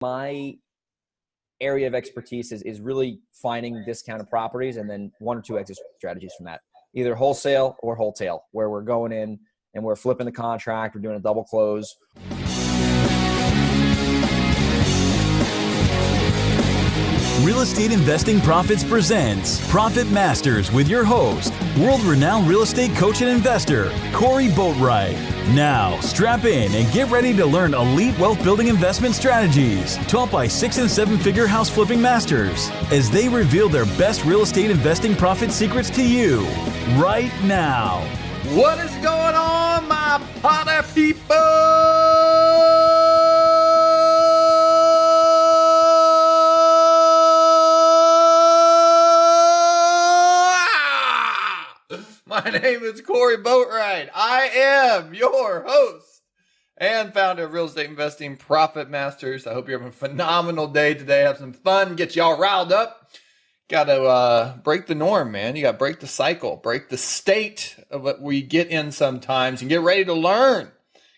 my area of expertise is really finding discounted properties and then one or two exit strategies from that, either wholesale or wholetail, where we're going in and we're flipping the contract, we're doing a double close. Real Estate Investing Profits presents Profit Masters with your host, world-renowned real estate coach and investor, Corey Boatwright. Now, strap in and get ready to learn elite wealth-building investment strategies taught by 6- and 7-figure house flipping masters as they reveal their best real estate investing profit secrets to you right now. What is going on, my party people? My name is Corey Boatwright. I am your host and founder of Real Estate Investing Profit Masters. I hope you're having a phenomenal day today. Have some fun, get y'all riled up. Got to break the norm, man. You got to break the cycle, break the state of what we get in sometimes, and get ready to learn,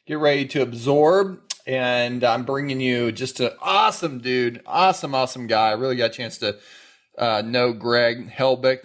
get ready to absorb. And I'm bringing you just an awesome dude, awesome guy. I really got a chance to know Greg Helbeck.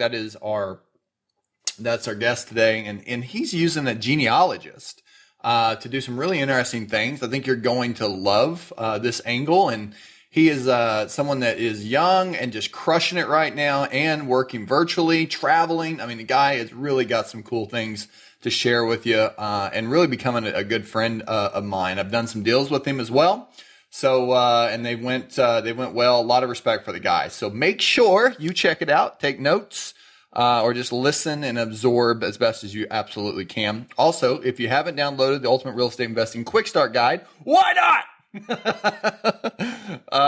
That's our guest today, and he's using a genealogist to do some really interesting things. I think you're going to love this angle, and he is someone that is young and just crushing it right now and working virtually, traveling. I mean, the guy has really got some cool things to share with you and really becoming a good friend of mine. I've done some deals with him as well. So, and they went well. A lot of respect for the guy. So make sure you check it out, take notes. Or just listen and absorb as best as you absolutely can. Also, if you haven't downloaded the Ultimate Real Estate Investing Quick Start Guide, why not?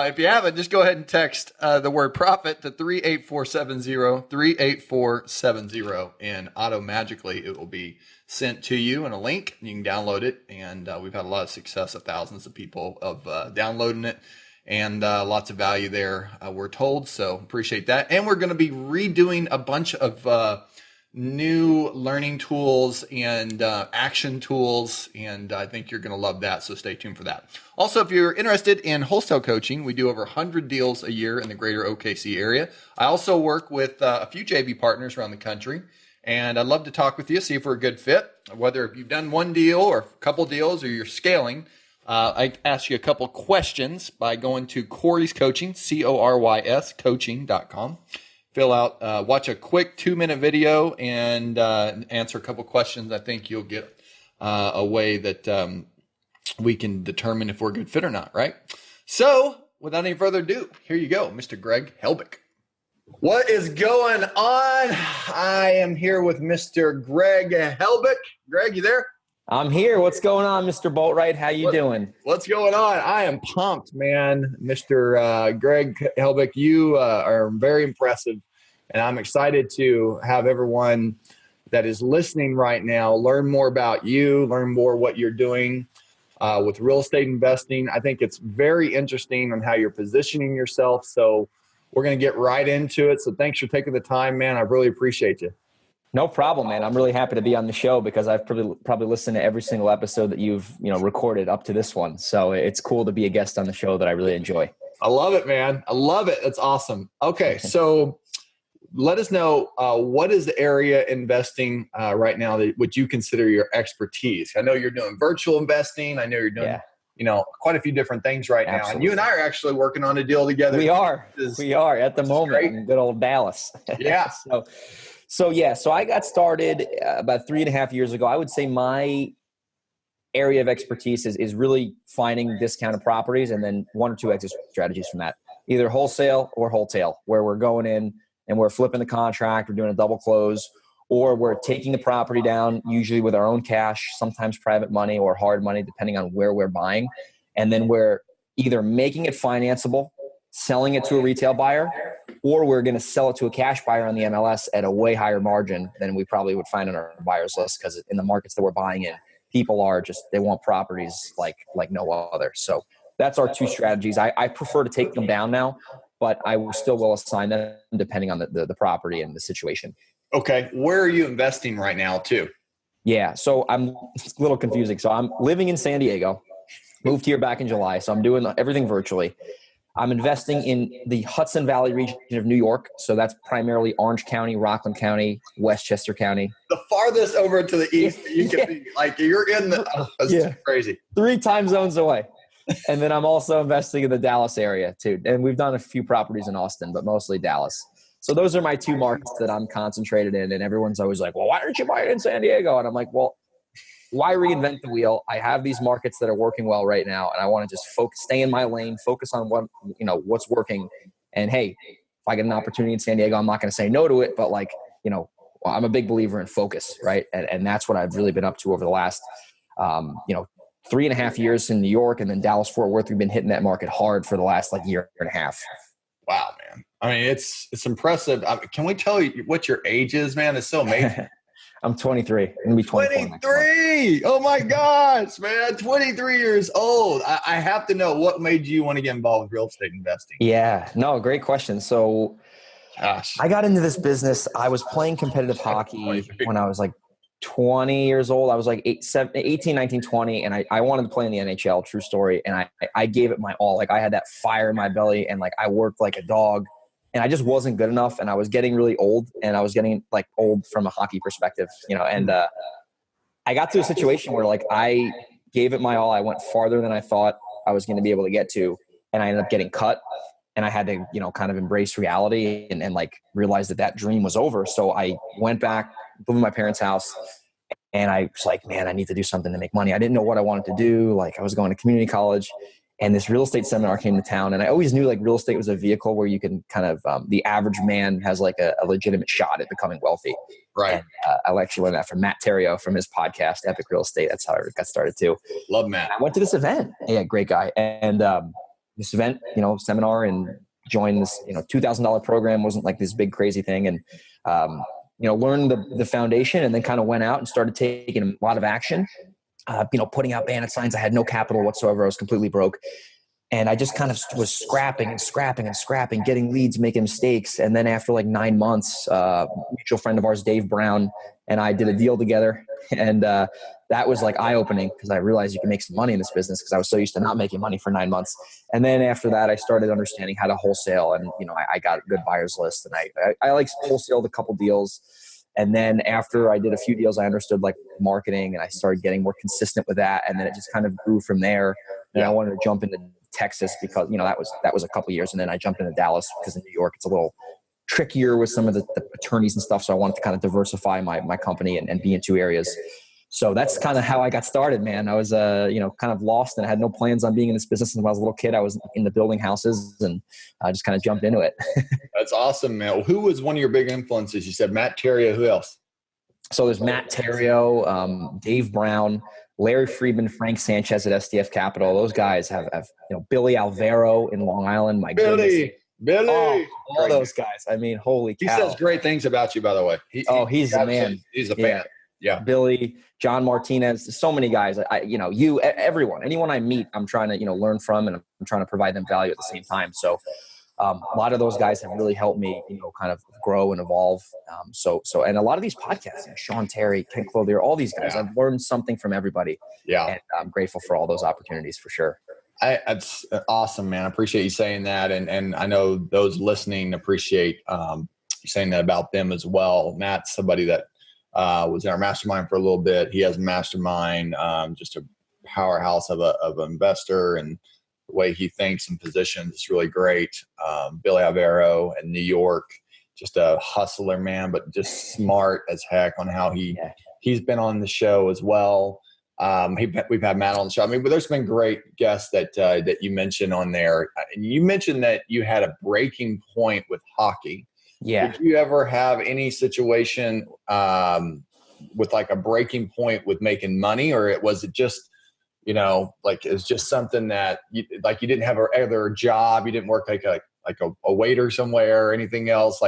If you haven't, just go ahead and text the word profit to 38470, and auto-magically it will be sent to you in a link. You can download it, and we've had a lot of success of thousands of people of downloading it. And lots of value there, we're told. So appreciate that. And we're going to be redoing a bunch of new learning tools and action tools. And I think you're going to love that. So stay tuned for that. Also, if you're interested in wholesale coaching, we do over 100 deals a year in the greater OKC area. I also work with a few JV partners around the country. And I'd love to talk with you, see if we're a good fit, whether you've done one deal or a couple deals or you're scaling. I asked you a couple questions by going to Corey's Coaching, CORYS coaching.com. Fill out, watch a quick 2-minute video and answer a couple questions. I think you'll get a way that we can determine if we're a good fit or not, right? So without any further ado, here you go, Mr. Greg Helbeck. What is going on? I am here with Mr. Greg Helbeck. Greg, you there? I'm here. What's going on, Mr. Boatwright? How you doing? What's going on? I am pumped, man. Mr. Greg Helbeck, you are very impressive, and I'm excited to have everyone that is listening right now learn more about you, learn more what you're doing with real estate investing. I think it's very interesting on how you're positioning yourself, so we're going to get right into it. So thanks for taking the time, man. I really appreciate you. No problem, man. I'm really happy to be on the show because I've probably listened to every single episode that you've recorded up to this one. So it's cool to be a guest on the show that I really enjoy. I love it, man. I love it. It's awesome. Okay, so let us know what is the area investing right now that would you consider your expertise? I know you're doing virtual investing. I know you're doing quite a few different things right now. And you and I are actually working on a deal together. We are at the moment in good old Dallas. Yeah. So I got started about 3.5 years ago. I would say my area of expertise is really finding discounted properties and then one or two exit strategies from that, either wholesale or wholetail, where we're going in and we're flipping the contract, we're doing a double close, or we're taking the property down, usually with our own cash, sometimes private money or hard money, depending on where we're buying. And then we're either making it financeable, selling it to a retail buyer, or we're going to sell it to a cash buyer on the MLS at a way higher margin than we probably would find on our buyer's list, because in the markets that we're buying in, people are just, they want properties like no other. So that's our two strategies. I prefer to take them down now, but I still will assign them depending on the property and the situation. Okay. Where are you investing right now too? Yeah. So it's a little confusing. So I'm living in San Diego. Moved here back in July. So I'm doing everything virtually. I'm investing in the Hudson Valley region of New York. So that's primarily Orange County, Rockland County, Westchester County. The farthest over to the east that you can be. Like, you're in the that's crazy. 3 time zones away. And then I'm also investing in the Dallas area too. And we've done a few properties in Austin, but mostly Dallas. So those are my 2 markets that I'm concentrated in. And everyone's always like, well, why don't you buy it in San Diego? And I'm like, well, why reinvent the wheel? I have these markets that are working well right now. And I want to just stay in my lane, focus on what's working. And hey, if I get an opportunity in San Diego, I'm not going to say no to it, but I'm a big believer in focus. Right. And that's what I've really been up to over the last, 3.5 years in New York, and then Dallas Fort Worth. We've been hitting that market hard for the last year and a half. Wow, man. I mean, it's impressive. Can we tell you what your age is, man? It's so amazing. I'm 23. I'm going to be 23. Oh my gosh, man. 23 years old. I have to know, what made you want to get involved with real estate investing? Yeah, no, great question. So I got into this business. I was playing competitive hockey when I was 20 years old. I was 18, 19, 20. And I wanted to play in the NHL, true story. And I gave it my all. I had that fire in my belly, and I worked like a dog, and I just wasn't good enough. And I was getting really old, and I was getting old from a hockey perspective, and I got to a situation where I gave it my all. I went farther than I thought I was going to be able to get to. And I ended up getting cut, and I had to, kind of embrace reality and realize that dream was over. So I went back, moved to my parents' house, and I was like, man, I need to do something to make money. I didn't know what I wanted to do. I was going to community college, and this real estate seminar came to town. And I always knew real estate was a vehicle where you can kind of, the average man has a legitimate shot at becoming wealthy. Right. And, I actually learned that from Matt Terrio from his podcast, Epic Real Estate. That's how I got started too. Love Matt. I went to this event. Yeah, great guy. And this event, seminar, and joined this, $2,000 program. Wasn't this big crazy thing. And, learned the foundation, and then kind of went out and started taking a lot of action, putting out banner signs. I had no capital whatsoever. I was completely broke. And I just kind of was scrapping, getting leads, making mistakes. And then after 9 months, a mutual friend of ours, Dave Brown, and I did a deal together. And that was eye-opening, because I realized you can make some money in this business, because I was so used to not making money for 9 months. And then after that, I started understanding how to wholesale, and, I got a good buyer's list, and I wholesaled a couple deals. And then after I did a few deals, I understood marketing, and I started getting more consistent with that. And then it just kind of grew from there. And I wanted to jump into Texas, because, that was a couple years. And then I jumped into Dallas, because in New York, it's a little trickier with some of the attorneys and stuff. So I wanted to kind of diversify my company and be in 2 areas. So that's kind of how I got started, man. I was, kind of lost, and I had no plans on being in this business. When I was a little kid, I was into building houses, and I just kind of jumped into it. That's awesome, man. Well, who was one of your big influences? You said Matt Terrio. Who else? So there's Matt Terrio, Dave Brown, Larry Friedman, Frank Sanchez at SDF Capital. Those guys have Billy Alvaro in Long Island. My goodness. Billy. Oh, all those guys. I mean, holy cow. He says great things about you, by the way. He's the man. He's a fan. Yeah. Billy, John Martinez, so many guys. Everyone, anyone I meet, I'm trying to, learn from, and I'm trying to provide them value at the same time. So a lot of those guys have really helped me, kind of grow and evolve. And a lot of these podcasts, Sean Terry, Ken Clothier, all these guys, I've learned something from everybody. Yeah. And I'm grateful for all those opportunities, for sure. That's awesome, man. I appreciate you saying that. And I know those listening appreciate you saying that about them as well. Matt's somebody that was in our mastermind for a little bit. He has a mastermind, just a powerhouse of an investor, and the way he thinks and positions is really great. Billy Alvaro in New York, just a hustler, man, but just smart as heck on how he's been on the show as well. We've had Matt on the show. I mean, but there's been great guests that you mentioned on there. You mentioned that you had a breaking point with hockey. Yeah. Did you ever have any situation with a breaking point with making money, or was it just, it's just something that you didn't have other job, you didn't work like a waiter somewhere or anything else?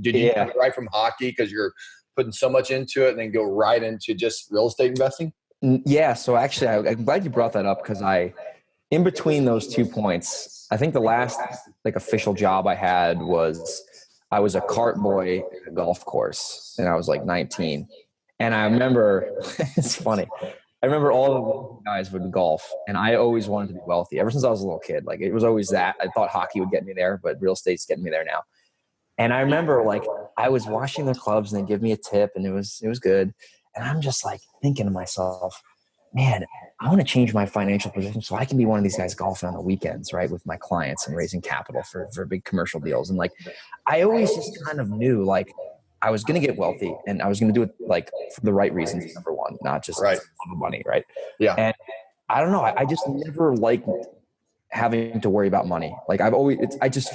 Did you come right from hockey because you're putting so much into it and then go right into just real estate investing? Yeah. So actually, I'm glad you brought that up, because in between those 2 points, I think the last official job I had was I was a cart boy at a golf course, and I was 19. And I remember, it's funny, I remember all the wealthy guys would golf, and I always wanted to be wealthy ever since I was a little kid. Like it was always that. I thought hockey would get me there, but real estate's getting me there now. And I remember like I was washing their clubs and they give me a tip and it was good. And I'm just like thinking to myself, man, I want to change my financial position so I can be one of these guys golfing on the weekends, right, with my clients and raising capital for big commercial deals. And like, I always just kind of knew like I was going to get wealthy and I was going to do it like for the right reasons. Number one, not just Right. money, right? Yeah. And I don't know. I just never liked having to worry about money. Like I've always,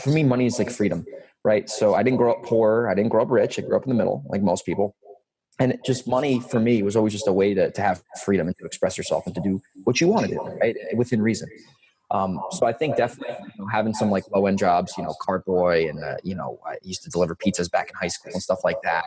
for me, money is like freedom, right? So I didn't grow up poor. I didn't grow up rich. I grew up in the middle, like most people. And just money for me was always just a way to have freedom and to express yourself and to do what you want to do, right? Within reason. So I think definitely having some like low end jobs, cart boy, and I used to deliver pizzas back in high school and stuff like that.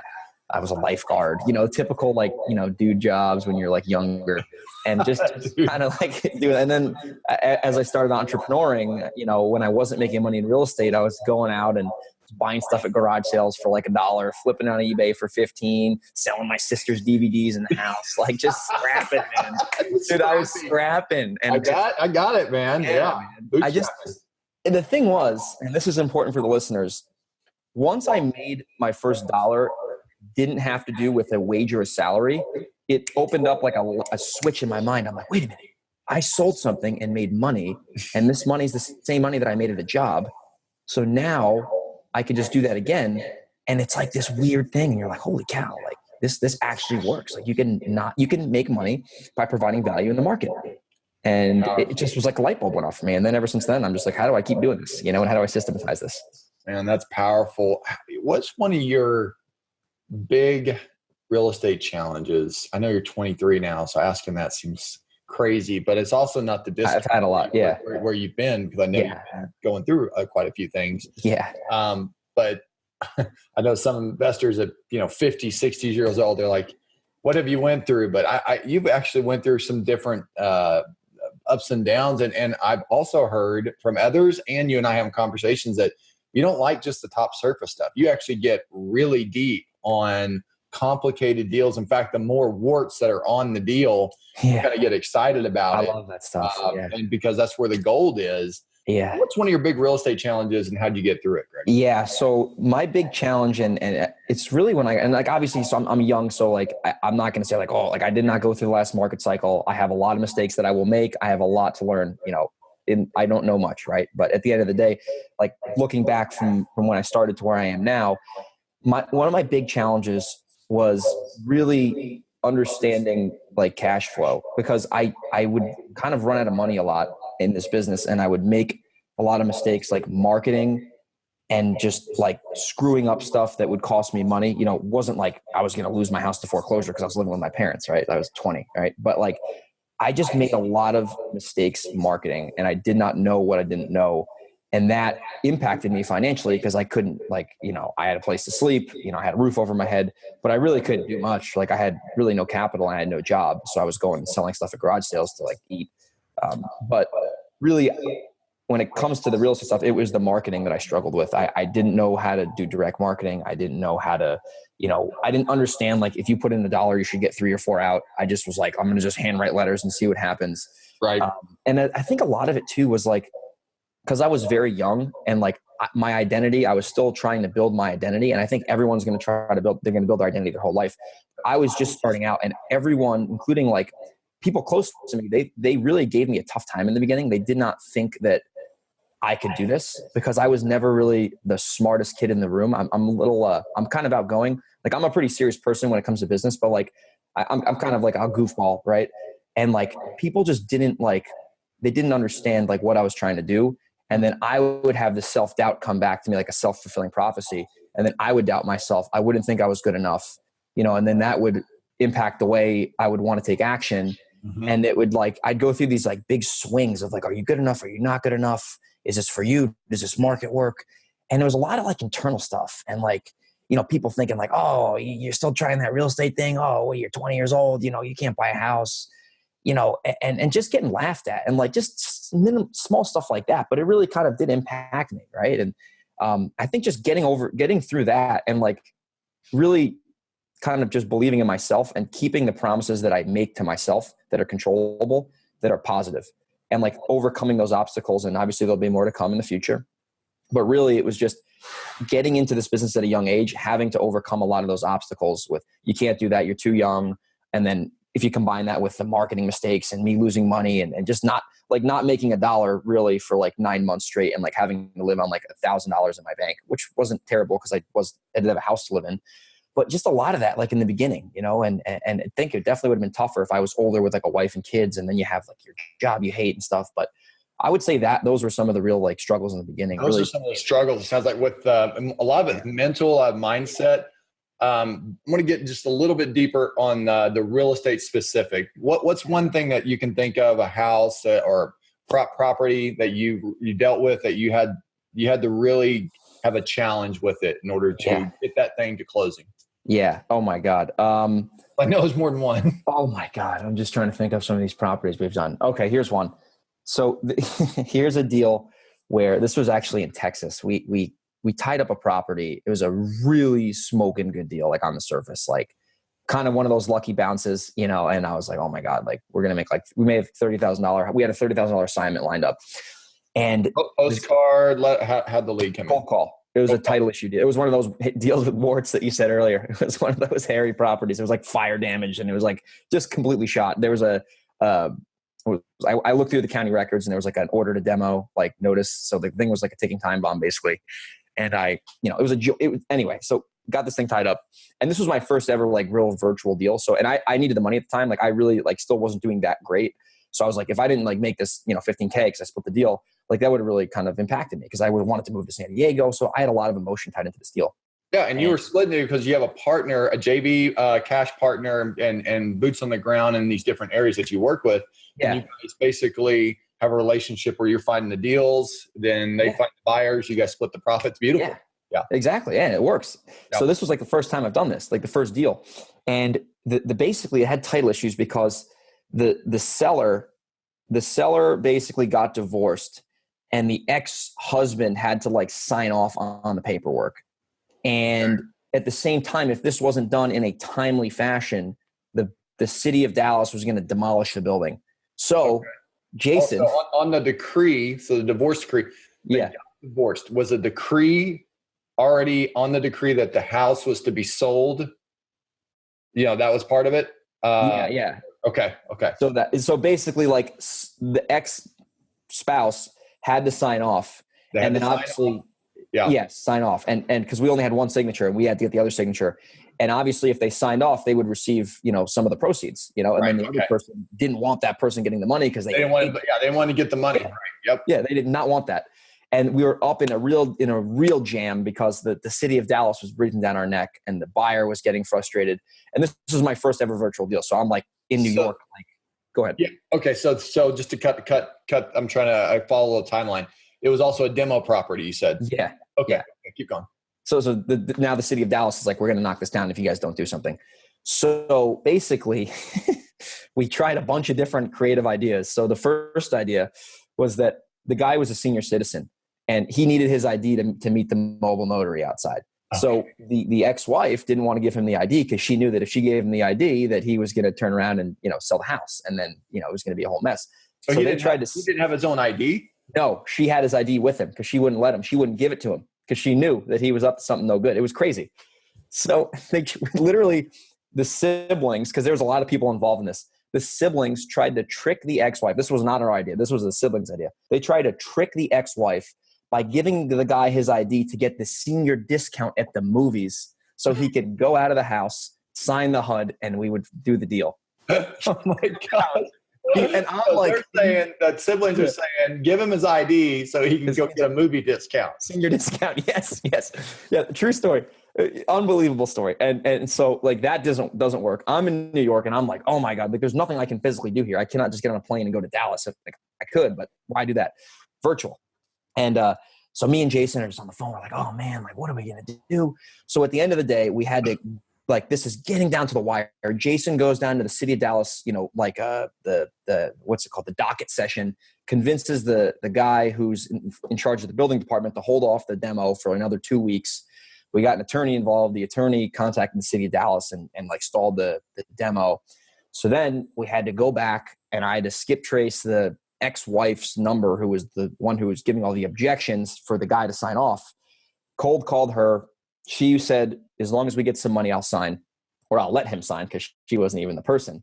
I was a lifeguard, typical like dude jobs when you're like younger, and just kind of like do it. And then as I started entrepreneuring, when I wasn't making money in real estate, I was going out and buying stuff at garage sales for like $1, flipping on eBay for 15, selling my sister's DVDs in the house, like just scrapping, man. Dude, I was scrapping. And I got it, man. Yeah. And the thing was, and this is important for the listeners, once I made my first dollar, didn't have to do with a wage or a salary, it opened up like a switch in my mind. I'm like, wait a minute, I sold something and made money, and this money is the same money that I made at a job. So now I can just do that again. And it's like this weird thing. And you're like, holy cow, like this actually works. Like you can make money by providing value in the market. And it just was like a light bulb went off for me. And then ever since then, I'm just like, how do I keep doing this? And how do I systematize this? Man, that's powerful. What's one of your big real estate challenges? I know you're 23 now, so asking that seems crazy, but it's also not the distance. I've had a lot, yeah. Where you've been, because I know you've been going through quite a few things. Yeah. But I know some investors at 50, 60 years old, they're like, "What have you went through?" But you've actually went through some different ups and downs, and I've also heard from others, and you and I have conversations that you don't like just the top surface stuff. You actually get really deep on complicated deals. In fact, the more warts that are on the deal, you kind of get excited about it. I love that stuff. And because that's where the gold is. Yeah. What's one of your big real estate challenges, and how did you get through it, Greg? Yeah. So my big challenge, and it's really obviously, so I'm young. So like, I'm not going to say like, oh, like I did not go through the last market cycle. I have a lot of mistakes that I will make. I have a lot to learn, I don't know much. Right. But at the end of the day, like looking back from when I started to where I am now, one of my big challenges was really understanding like cash flow, because I would kind of run out of money a lot in this business, and I would make a lot of mistakes like marketing and just like screwing up stuff that would cost me money. It wasn't like I was going to lose my house to foreclosure because I was living with my parents, right? I was 20, right? But like I just made a lot of mistakes marketing, and I did not know what I didn't know. And that impacted me financially because I couldn't I had a place to sleep, I had a roof over my head, but I really couldn't do much. Like I had really no capital and I had no job. So I was going and selling stuff at garage sales to like eat. But really when it comes to the real estate stuff, it was the marketing that I struggled with. I didn't know how to do direct marketing. I didn't know how to, I didn't understand, like if you put in $1, you should get 3 or 4 out. I just was like, I'm going to just handwrite letters and see what happens. Right. And I think a lot of it too was like, because I was very young and like my identity, I was still trying to build my identity. And I think everyone's going to they're going to build their identity their whole life. I was just starting out, and everyone, including like people close to me, they really gave me a tough time in the beginning. They did not think that I could do this because I was never really the smartest kid in the room. I'm a little, I'm kind of outgoing. Like I'm a pretty serious person when it comes to business, but like I'm kind of like a goofball. Right. And like people just didn't they didn't understand like what I was trying to do. And then I would have this self-doubt come back to me like a self-fulfilling prophecy. And then I would doubt myself. I wouldn't think I was good enough, and then that would impact the way I would want to take action. Mm-hmm. And it would I'd go through these like big swings of like, are you good enough? Are you not good enough? Is this for you? Does this market work? And there was a lot of like internal stuff. And like, people thinking like, oh, you're still trying that real estate thing. Oh, well, you're 20 years old. You can't buy a house. And just getting laughed at and like just small stuff like that. But it really kind of did impact me. Right. And I think just getting through that and like really kind of just believing in myself and keeping the promises that I make to myself that are controllable, that are positive, and like overcoming those obstacles. And obviously there'll be more to come in the future. But really, it was just getting into this business at a young age, having to overcome a lot of those obstacles with, you can't do that, you're too young. And then if you combine that with the marketing mistakes and me losing money and just not making a dollar really for like 9 months straight, and like having to live on like $1,000 in my bank, which wasn't terrible because I didn't have a house to live in. But just a lot of that, like in the beginning, and I think it definitely would have been tougher if I was older with like a wife and kids, and then you have like your job you hate and stuff. But I would say that those were some of the real like struggles in the beginning. Those are some of the struggles. It sounds like with a lot of it mental mindset. I want to get just a little bit deeper on the real estate specific. What's one thing that you can think of, a house or property that you dealt with that you had to really have a challenge with it in order to get that thing to closing? Yeah. Oh my God. I know there's more than one. Oh my God. I'm just trying to think of some of these properties we've done. Okay. Here's one. So here's a deal where this was actually in Texas. We tied up a property. It was a really smoking good deal, like on the surface, like kind of one of those lucky bounces, and I was like, oh my God, like we're going to make we made $30,000. We had a $30,000 assignment lined up. And postcard, how'd the lead come in? Cold call. It was a title issue deal. It was one of those deals with warts that you said earlier. It was one of those hairy properties. It was like fire damage, and it was like just completely shot. There was I looked through the county records, and there was like an order to demo like notice. So the thing was like a ticking time bomb basically. And anyway, so got this thing tied up, and this was my first ever like real virtual deal. So, and I needed the money at the time. Like I really like still wasn't doing that great. So I was like, if I didn't like make this, $15K because I split the deal, like that would have really kind of impacted me because I would have wanted to move to San Diego. So I had a lot of emotion tied into this deal. Yeah. And you were splitting it because you have a partner, a JV cash partner and boots on the ground in these different areas that you work with. Yeah. And you guys basically have a relationship where you're finding the deals, then they find the buyers, you guys split the profits. Beautiful. Yeah, exactly. Yeah, it works. Yeah. So this was like the first time I've done this, like the first deal. And the basically it had title issues because the seller basically got divorced, and the ex-husband had to like sign off on the paperwork. And at the same time, if this wasn't done in a timely fashion, the city of Dallas was going to demolish the building. So Jason, also, on the decree, so the divorce decree, got divorced. Was a decree already on the decree that the house was to be sold? That was part of it. Yeah. Okay. So basically, like the ex-spouse had to sign off, and then obviously, sign off, and because we only had one signature, and we had to get the other signature. And obviously, if they signed off, they would receive, some of the proceeds, and then the other person didn't want that person getting the money because they didn't want to get the money. Yeah. Right. Yep. Yeah, they did not want that. And we were up in a real jam because the city of Dallas was breathing down our neck, and the buyer was getting frustrated. And this was my first ever virtual deal. So I'm like in New York, like, go ahead. Yeah. Okay. So just to cut, I'm trying to follow the timeline. It was also a demo property, you said. Yeah. Okay. Yeah. Keep going. So now the city of Dallas is like, we're going to knock this down if you guys don't do something. So basically, we tried a bunch of different creative ideas. So the first idea was that the guy was a senior citizen, and he needed his ID to meet the mobile notary outside. Okay. So the ex-wife didn't want to give him the ID because she knew that if she gave him the ID, that he was going to turn around and sell the house, and then it was going to be a whole mess. So he didn't have his own ID? No, she had his ID with him because she wouldn't let him. She wouldn't give it to him because she knew that he was up to something no good. It was crazy. So literally the siblings, because there was a lot of people involved in this, the siblings tried to trick the ex-wife. This was not our idea. This was the siblings' idea. They tried to trick the ex-wife by giving the guy his ID to get the senior discount at the movies so he could go out of the house, sign the HUD, and we would do the deal. Oh my God. And I'm like, they're saying that siblings are saying, give him his ID so he can go get a movie discount. Senior discount. Yes. Yeah. True story. Unbelievable story. And so like that doesn't work. I'm in New York, and I'm like, oh my God, like there's nothing I can physically do here. I cannot just get on a plane and go to Dallas. Like I could, but why do that? Virtual. And so me and Jason are just on the phone. We're like, oh man, like what are we going to do? So at the end of the day, we had to, like, this is getting down to the wire. Jason goes down to the city of Dallas, like the what's it called? The docket session, convinces the guy who's in charge of the building department to hold off the demo for another 2 weeks, We got an attorney involved. The attorney contacted the city of Dallas and like stalled the demo. So then we had to go back and I had to skip trace the ex-wife's number, who was the one who was giving all the objections for the guy to sign off. Cold called her. She said, as long as we get some money, I'll sign, or I'll let him sign, because she wasn't even the person.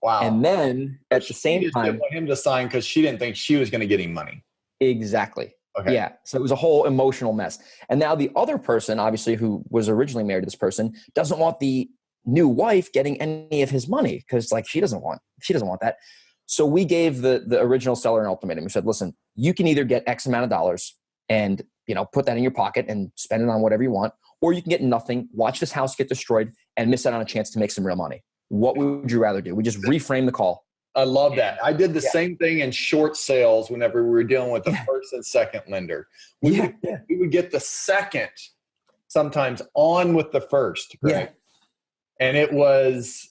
Wow. And then at the same time, didn't want him to sign because she didn't think she was going to get him money. Exactly. Okay. Yeah. So it was a whole emotional mess. And now the other person, obviously, who was originally married to this person, doesn't want the new wife getting any of his money, because like she doesn't want that. So we gave the original seller an ultimatum. We said, listen, you can either get X amount of dollars and, put that in your pocket and spend it on whatever you want, or you can get nothing, watch this house get destroyed, and miss out on a chance to make some real money. What would you rather do? We just reframe the call. I love that. I did the same thing in short sales whenever we were dealing with the first and second lender. We would get the second sometimes on with the first, right? Yeah. And it was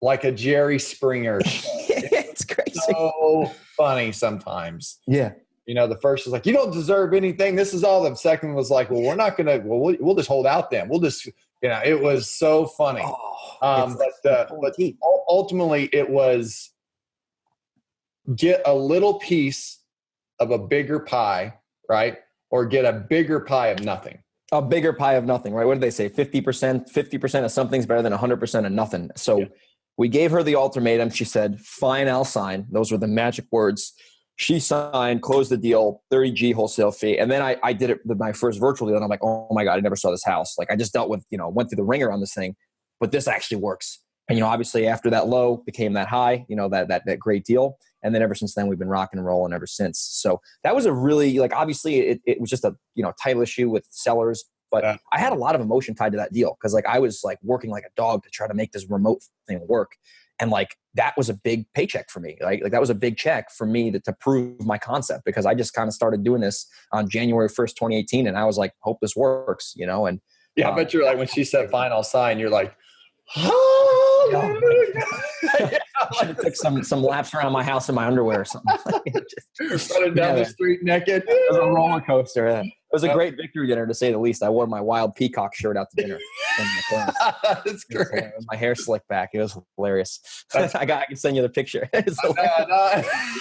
like a Jerry Springer show. It's crazy. So funny sometimes. Yeah. The first is like, you don't deserve anything. This is all. The second was like, well, we're not going to, we'll just hold out then. We'll just, it was so funny. But ultimately it was get a little piece of a bigger pie, right? Or get a bigger pie of nothing. A bigger pie of nothing, right? What did they say? 50% of something's better than 100% of nothing. So we gave her the ultimatum. She said, fine, I'll sign. Those were the magic words. She signed, closed the deal, 30G wholesale fee. And then I did it with my first virtual deal. And I'm like, oh my God, I never saw this house. Like I just dealt with, went through the ringer on this thing, but this actually works. And, obviously after that low became that high, that great deal. And then ever since then, we've been rocking and rolling ever since. So that was a really, obviously it was just a, title issue with sellers, but I had a lot of emotion tied to that deal. Cause I was working like a dog to try to make this remote thing work. And that was a big paycheck for me. Like that was a big check for me to prove my concept, because I just kind of started doing this on January 1st, 2018. And I was like, hope this works, and I bet you're like, when she said fine, I'll sign, you're like, I should have took some laps around my house in my underwear or something. Running down the street naked. It was a roller coaster. It was a great victory dinner, to say the least. I wore my wild peacock shirt out to dinner. That's great. My hair slicked back. It was hilarious. I can send you the picture. It's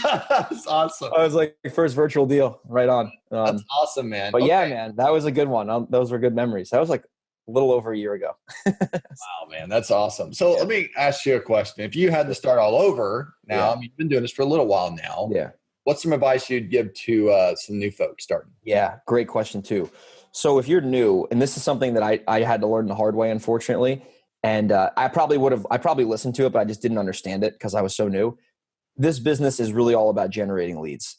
That's awesome. I was like, first virtual deal. Right on. That's awesome, man. But yeah, man, that was a good one. Those were good memories. That was a little over a year ago. Wow, man, that's awesome. So let me ask you a question. If you had to start all over now, you've been doing this for a little while now. Yeah. What's some advice you'd give to some new folks starting? Yeah, great question too. So if you're new, and this is something that I had to learn the hard way, unfortunately, and I probably listened to it, but I just didn't understand it because I was so new. This business is really all about generating leads.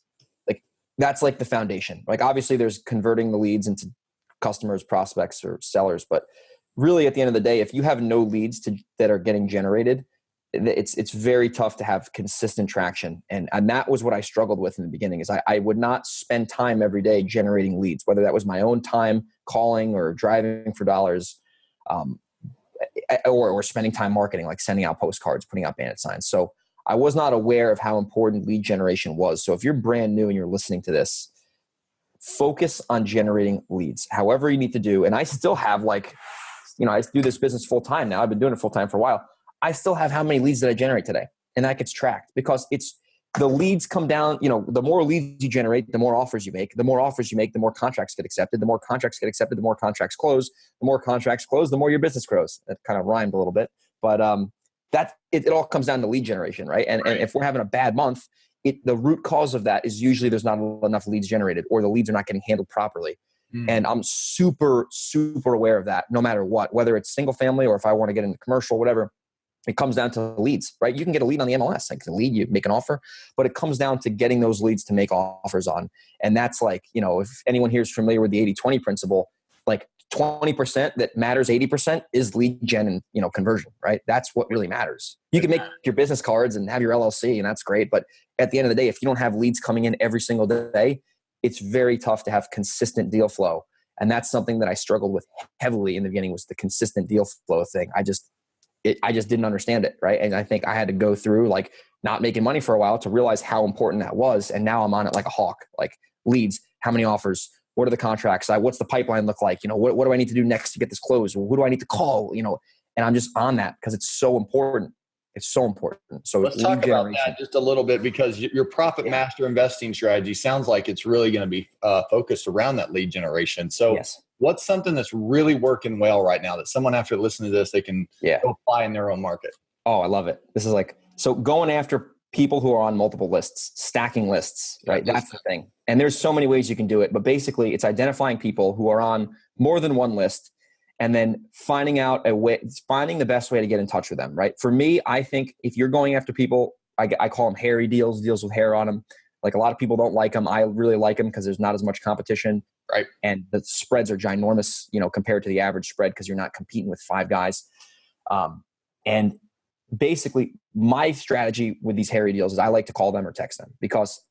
That's the foundation. Obviously there's converting the leads into customers, prospects, or sellers, but really at the end of the day, if you have no leads that are getting generated, it's very tough to have consistent traction. And that was what I struggled with in the beginning, is I would not spend time every day generating leads, whether that was my own time calling or driving for dollars, or spending time marketing, like sending out postcards, putting out bandit signs. So I was not aware of how important lead generation was. So if you're brand new and you're listening to this, focus on generating leads, however you need to do. And I still have I do this business full time now. I've been doing it full time for a while. I still have how many leads did I generate today? And that gets tracked, because the leads come down, the more leads you generate, the more offers you make. The more offers you make, the more contracts get accepted. The more contracts get accepted, the more contracts close. The more contracts close, the more your business grows. That kind of rhymed a little bit, but it all comes down to lead generation, right? And if we're having a bad month, the root cause of that is usually there's not enough leads generated, or the leads are not getting handled properly. And I'm super, super aware of that, no matter what, whether it's single family or if I want to get into commercial, whatever. It comes down to leads, right? You can get a lead on the MLS, the lead, you make an offer, but it comes down to getting those leads to make offers on. And that's if anyone here is familiar with the 80-20 principle, 20% that matters 80% is lead gen and, conversion, right? That's what really matters. You can make your business cards and have your LLC, and that's great. But at the end of the day, if you don't have leads coming in every single day, it's very tough to have consistent deal flow. And that's something that I struggled with heavily in the beginning, was the consistent deal flow thing. I just didn't understand it, right? And I think I had to go through not making money for a while to realize how important that was. And now I'm on it like a hawk, leads, how many offers, What are the contracts? What's the pipeline look like? What do I need to do next to get this closed? Who do I need to call? And I'm just on that because it's so important. It's so important. So let's talk about that just a little bit, because your profit master investing strategy sounds like it's really going to be focused around that lead generation. So what's something that's really working well right now that someone, after listening to this, they can go apply in their own market? Oh, I love it. This is so going after people who are on multiple lists, stacking lists, right? That's the thing. And there's so many ways you can do it, but basically it's identifying people who are on more than one list and then finding the best way to get in touch with them, right? For me, I think if you're going after people, I call them hairy deals with hair on them. Like, a lot of people don't like them. I really like them because there's not as much competition. Right. And the spreads are ginormous, compared to the average spread, because you're not competing with 5 guys. And basically my strategy with these hairy deals is I like to call them or text them, because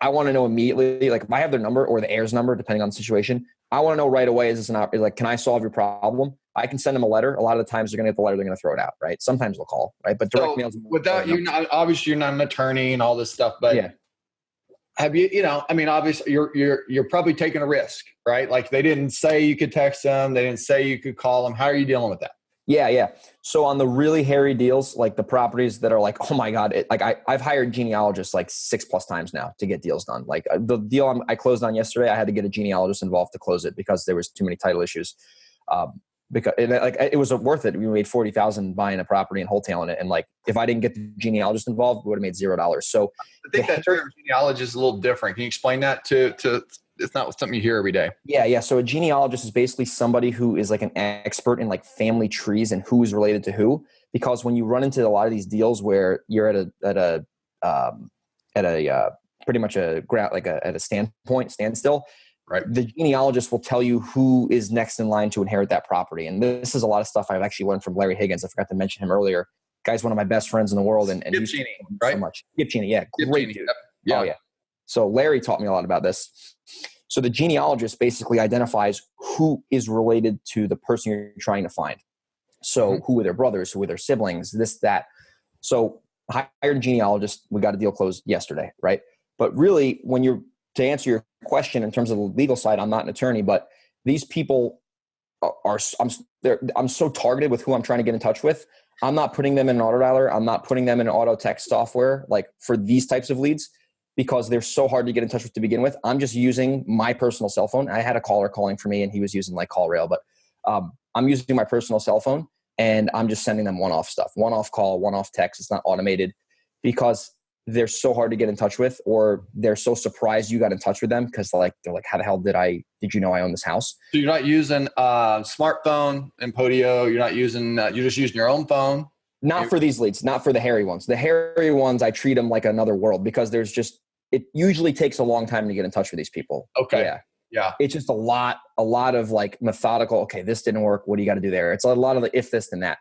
I want to know immediately, if I have their number or the heirs number, depending on the situation, I want to know right away, can I solve your problem? I can send them a letter. A lot of the times they're going to get the letter, they're going to throw it out, right? Sometimes they'll call, right? But direct mails. Without obviously you're not an attorney and all this stuff, but have you, obviously you're probably taking a risk, right? Like, they didn't say you could text them. They didn't say you could call them. How are you dealing with that? Yeah. So on the really hairy deals, like the properties that are oh my God, I've hired genealogists 6+ times now to get deals done. Like, the deal I closed on yesterday, I had to get a genealogist involved to close it because there was too many title issues. Because it was worth it. We made $40,000 buying a property and wholetailing it. And if I didn't get the genealogist involved, we would have made $0. So I think that term genealogist is a little different. Can you explain that to it's not something you hear every day? Yeah. So a genealogist is basically somebody who is an expert in family trees and who is related to who. Because when you run into a lot of these deals where you're at a pretty much at a standstill, right? The genealogist will tell you who is next in line to inherit that property. And this is a lot of stuff I've actually learned from Larry Higgins. I forgot to mention him earlier. Guy's one of my best friends in the world, and he's right? So much. Skip Cheney, great dude. Yep. Yeah. Oh yeah. So Larry taught me a lot about this. So the genealogist basically identifies who is related to the person you're trying to find. So who are their brothers, who are their siblings, this, that. So I hired a genealogist. We got a deal closed yesterday, right? But really, to answer your question in terms of the legal side, I'm not an attorney, but these people I'm so targeted with who I'm trying to get in touch with. I'm not putting them in an auto dialer. I'm not putting them in an auto text software for these types of leads, because they're so hard to get in touch with to begin with. I'm just using my personal cell phone. I had a caller calling for me and he was using CallRail, but I'm using my personal cell phone and I'm just sending them one-off stuff, one-off call, one-off text. It's not automated, because they're so hard to get in touch with, or they're so surprised you got in touch with them because they're like, how the hell did you know I own this house? So you're not using smartphone and Podio. You're not using, you're just using your own phone. Not for these leads, not for the hairy ones. The hairy ones, I treat them like another world, because it usually takes a long time to get in touch with these people. Okay. Yeah. It's just a lot of methodical, okay, this didn't work. What do you got to do there? It's a lot of the if this, then that.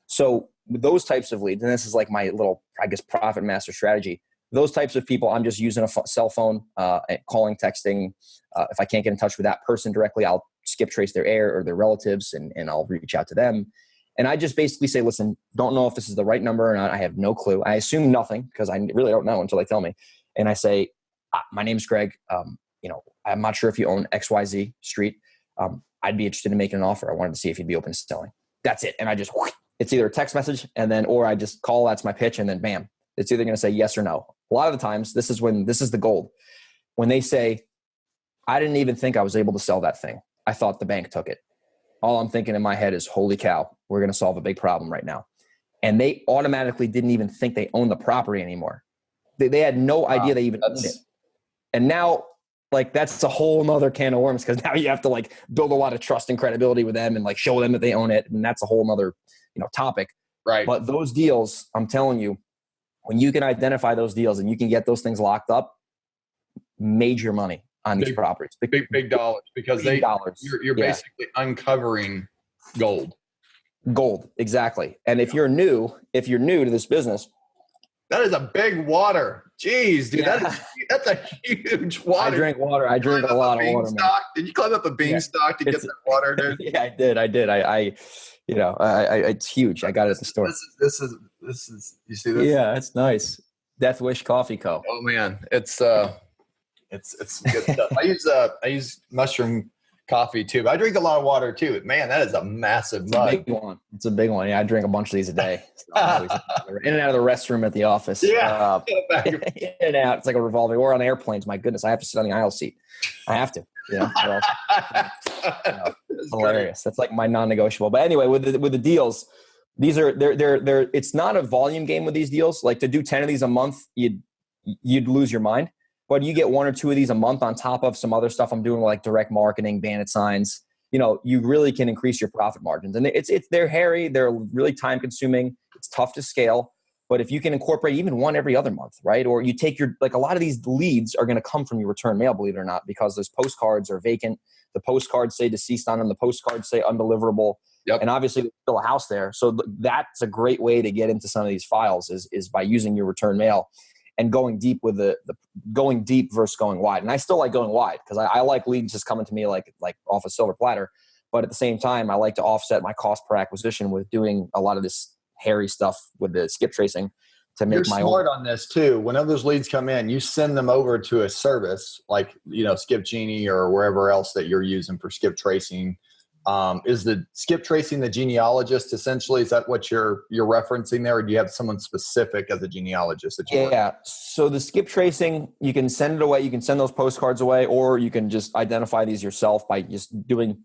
So with those types of leads, and this is my little, profit master strategy, those types of people, I'm just using a cell phone, calling, texting. If I can't get in touch with that person directly, I'll skip trace their heir or their relatives and I'll reach out to them. And I just basically say, listen, don't know if this is the right number or not. I have no clue. I assume nothing, because I really don't know until they tell me. And I say, my name's Greg. I'm not sure if you own XYZ street. I'd be interested in making an offer. I wanted to see if you'd be open to selling. That's it. And it's either a text message or I just call, that's my pitch. And then bam, it's either going to say yes or no. A lot of the times this is the gold. When they say, I didn't even think I was able to sell that thing. I thought the bank took it. All I'm thinking in my head is, holy cow, we're going to solve a big problem right now. And they automatically didn't even think they owned the property anymore. They had no idea they even owned it. And now, that's a whole nother can of worms, because now you have to build a lot of trust and credibility with them and show them that they own it. And that's a whole nother, topic. Right. But those deals, I'm telling you, when you can identify those deals and you can get those things locked up, major money on these properties. Big dollars, because you're basically uncovering gold. Gold, exactly. And if you're new to this business, that is a big water. Jeez, dude, that's a huge water. I drink water. I drink a lot of water. Did you climb up a beanstalk to get that water, dude? Yeah, I did. It's huge. I got it at the store. This is. You see this? Yeah, it's nice. Death Wish Coffee Co. Oh man, it's It's good stuff. I use mushroom coffee too, but I drink a lot of water too. Man, that is a massive mug. Big one. It's a big one. Yeah, I drink a bunch of these a day. So I'm always in and out of the restroom at the office. Yeah. In and out. It's like a revolving. Or on airplanes. My goodness, I have to sit on the aisle seat. I have to. Or else, hilarious. That's like my non-negotiable. But anyway, with the deals, these are they're. It's not a volume game with these deals. Like to do 10 of these a month, you'd lose your mind. But you get 1 or 2 of these a month on top of some other stuff I'm doing, like direct marketing, bandit signs. You really can increase your profit margins. And they're hairy. They're really time consuming. It's tough to scale. But if you can incorporate even one every other month, right? Or you take a lot of these leads are going to come from your return mail, believe it or not, because those postcards are vacant. The postcards say deceased on them. The postcards say undeliverable. Yep. And obviously there's still a house there. So that's a great way to get into some of these files is by using your return mail. And going deep with the going deep versus going wide. And I still like going wide because I like leads just coming to me like off a silver platter. But at the same time, I like to offset my cost per acquisition with doing a lot of this hairy stuff with the skip tracing to make You're smart on this too. Whenever those leads come in, you send them over to a service like, Skip Genie or wherever else that you're using for skip tracing. Is the skip tracing the genealogist essentially? Is that what you're referencing there, or do you have someone specific as a genealogist that you work with? So the skip tracing, you can send it away. You can send those postcards away, or you can just identify these yourself by just doing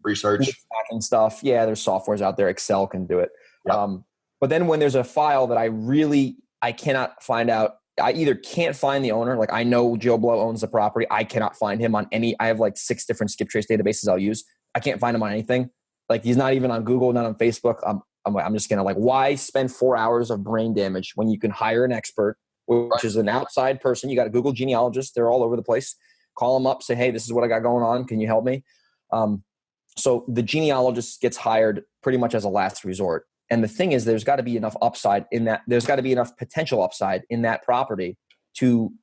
research and stuff. Yeah, there's softwares out there. Excel can do it. Yep. But then when there's a file that I cannot find out, I either can't find the owner. Like I know Joe Blow owns the property. I cannot find him on any. I have like 6 different skip trace databases I'll use. I can't find him on anything. Like he's not even on Google, not on Facebook. I'm just gonna why spend 4 hours of brain damage when you can hire an expert, which is an outside person. You got a Google genealogist. They're all over the place. Call them up, say, hey, this is what I got going on. Can you help me? So the genealogist gets hired pretty much as a last resort. And the thing is, there's got to be enough upside in that. There's got to be enough potential upside in that property to,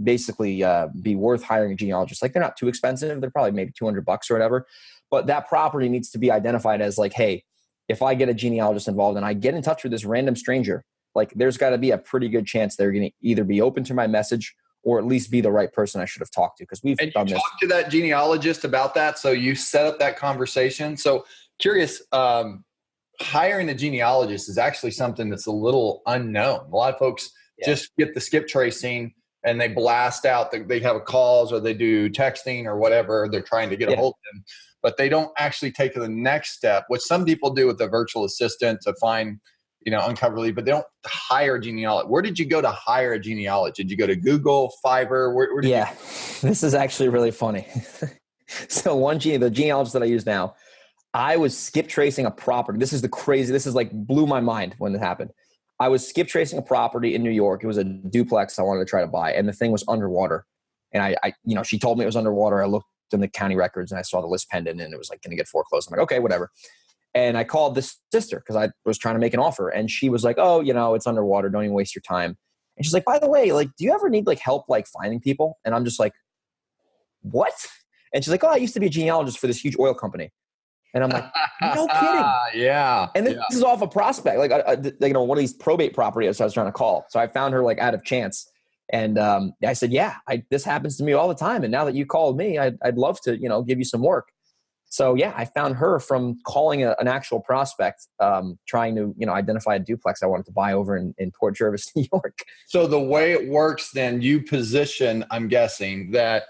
basically be worth hiring a genealogist. Like they're not too expensive. They're probably maybe $200 or whatever. But that property needs to be identified as like, hey, if I get a genealogist involved and I get in touch with this random stranger, like there's got to be a pretty good chance they're going to either be open to my message or at least be the right person I should have talked to. Because we've done this. Talk to that genealogist about that. So you set up that conversation. So curious, hiring a genealogist is actually something that's a little unknown. A lot of folks just get the skip tracing and they blast out. They have calls or they do texting or whatever. They're trying to get a hold of them, but they don't actually take the next step, which some people do with a virtual assistant to find, uncover lead, but they don't hire a genealogist. Where did you go to hire a genealogist? Did you go to Google, Fiverr? Where did you? This is actually really funny. So the genealogist that I use now, I was skip tracing a property. This is like blew my mind when it happened. I was skip tracing a property in New York. It was a duplex I wanted to try to buy, and the thing was underwater. And I she told me it was underwater. I looked in the county records and I saw the list pending, and it was like going to get foreclosed. I'm like, okay, whatever. And I called this sister because I was trying to make an offer, and she was like, oh, it's underwater. Don't even waste your time. And she's like, by the way, like, do you ever need like help like finding people? And I'm just like, what? And she's like, oh, I used to be a genealogist for this huge oil company. And I'm like, no kidding. Yeah. And this is off a prospect, like, one of these probate properties I was trying to call. So I found her like out of chance. And I said, this happens to me all the time. And now that you called me, I'd love to, give you some work. So I found her from calling an actual prospect, trying to, identify a duplex I wanted to buy over in Port Jervis, New York. So the way it works then, you position, I'm guessing, that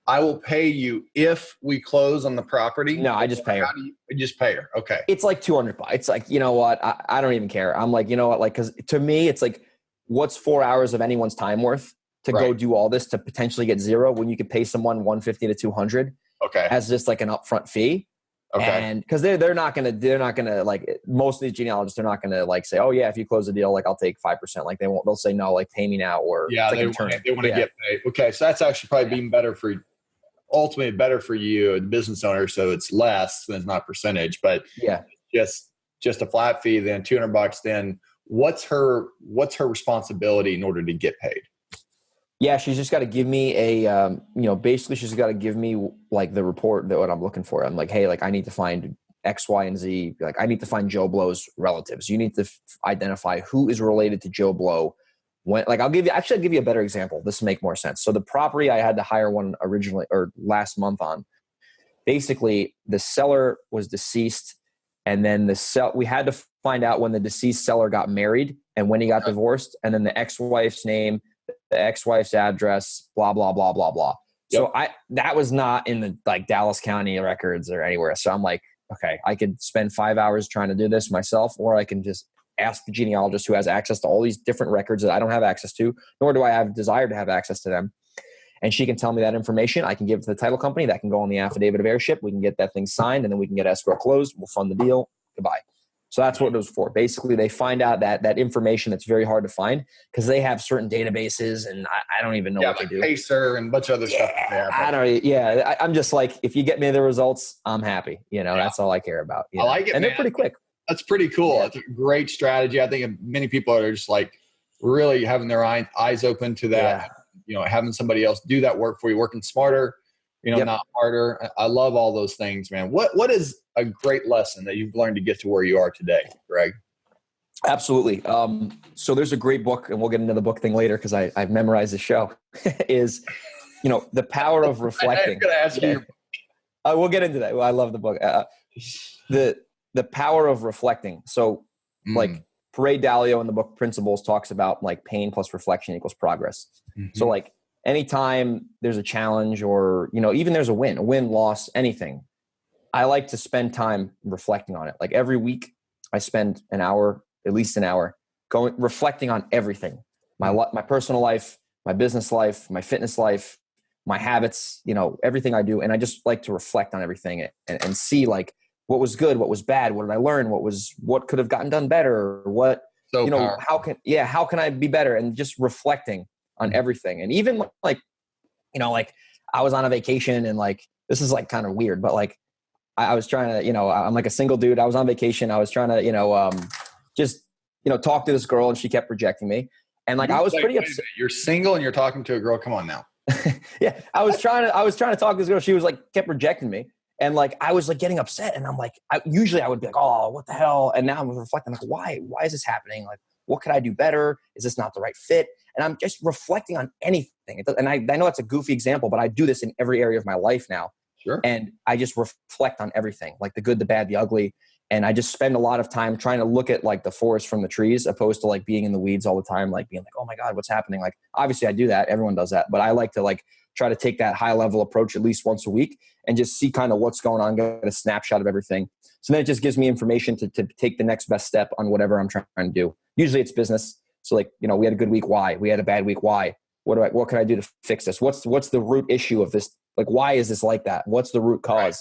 I will pay you if we close on the property. No, I just pay her. You just pay her. Okay. It's like $200. It's like, you know what? I don't even care. I'm like, you know what? Like, cause to me, it's like, what's 4 hours of anyone's time worth to go do all this to potentially get zero when you could pay someone $150 to $200 as just like an upfront fee. Okay. And cause they're not going to like most of these genealogists, they're not going to like say, oh yeah, if you close the deal, like I'll take 5%. Like they'll say, no, like pay me now or they want to get paid. Okay. So that's actually probably being ultimately better for you, the business owner. So it's less than, it's not percentage, but just a flat fee, then $200. Then what's her responsibility in order to get paid? Yeah, she's just got to give me basically she's got to give me like the report that what I'm looking for. I'm like, hey, like I need to find X, Y, and Z. Like I need to find Joe Blow's relatives. You need to identify who is related to Joe Blow, I'll give you a better example. This will make more sense. So the property I had to hire one originally or last month on, basically the seller was deceased. And then we had to find out when the deceased seller got married and when he got divorced, and then the ex-wife's name, the ex-wife's address, blah, blah, blah, blah, blah. Yep. So that was not in the like Dallas County records or anywhere. So I'm like, okay, I could spend 5 hours trying to do this myself, or I can just ask the genealogist who has access to all these different records that I don't have access to, nor do I have desire to have access to them. And she can tell me that information. I can give it to the title company. That can go on the affidavit of heirship. We can get that thing signed, and then we can get escrow closed. We'll fund the deal. Goodbye. So that's what it was for. Basically, they find out that information that's very hard to find because they have certain databases, and I don't even know what like they do. Pacer and a bunch of other stuff. I'm just like, if you get me the results, I'm happy. That's all I care about. I like it, and man. They're pretty quick. That's pretty cool. That's a great strategy. I think many people are just like really having their eyes open to that. Having somebody else do that work for you, working smarter, not harder. I love all those things, man. What is a great lesson that you've learned to get to where you are today, Greg? Absolutely. So there's a great book, and we'll get into the book thing later because I've memorized the show, is, The Power of Reflecting. I'm going to ask you. We'll get into that. I love the book. The Power of Reflecting. So like Ray Dalio in the book Principles talks about like pain plus reflection equals progress. Mm-hmm. So like anytime there's a challenge or, even there's a win, loss, anything, I like to spend time reflecting on it. Like every week I spend at least an hour reflecting on everything, my personal life, my business life, my fitness life, my habits, everything I do. And I just like to reflect on everything and see like what was good, what was bad, what did I learn, what could have gotten done better, what, how can I be better, and just reflecting on everything. And even like I was on a vacation, and like, this is like kind of weird, but like I was trying to, I'm like a single dude. I was on vacation. I was trying to, just, talk to this girl, and she kept rejecting me. And like, I was pretty upset. You're single and you're talking to a girl. Come on now. Yeah. I was trying to talk to this girl. She was like, kept rejecting me. And like, I was like getting upset, and I'm like, usually I would be like, oh, what the hell? And now I'm reflecting like, why is this happening? Like, what could I do better? Is this not the right fit? And I'm just reflecting on anything. And I know it's a goofy example, but I do this in every area of my life now. Sure. And I just reflect on everything, like the good, the bad, the ugly. And I just spend a lot of time trying to look at like the forest from the trees, opposed to like being in the weeds all the time, like being like, oh my God, what's happening? Like, obviously I do that. Everyone does that. But I like to like try to take that high level approach at least once a week and just see kind of what's going on, get a snapshot of everything. So then it just gives me information to take the next best step on whatever I'm trying to do. Usually it's business. So like, we had a good week. Why? We had a bad week. Why? What can I do to fix this? What's the root issue of this? Like, why is this like that? What's the root cause? Right.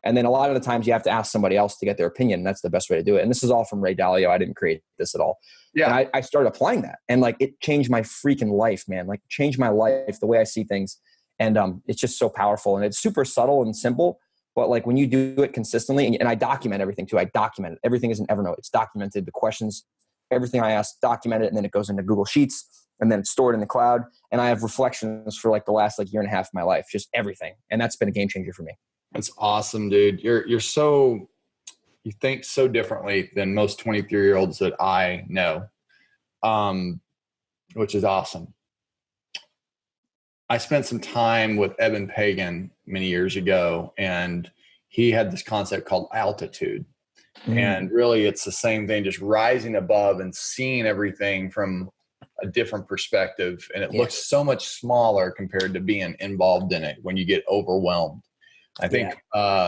And then a lot of the times you have to ask somebody else to get their opinion. That's the best way to do it. And this is all from Ray Dalio. I didn't create this at all. Yeah. And I started applying that, and like, it changed my freaking life, man. Like, changed my life, the way I see things. And it's just so powerful, and it's super subtle and simple. But like, when you do it consistently, and I document everything too. I document it. Everything is in Evernote. It's documented. The questions, everything I ask, document it. And then it goes into Google Sheets, and then it's stored in the cloud. And I have reflections for like the last like year and a half of my life, just everything. And that's been a game changer for me. That's awesome, dude. You think so differently than most 23-year-olds that I know, which is awesome. I spent some time with Eben Pagan many years ago, and he had this concept called altitude. And really it's the same thing, just rising above and seeing everything from a different perspective. And it looks so much smaller compared to being involved in it when you get overwhelmed. I think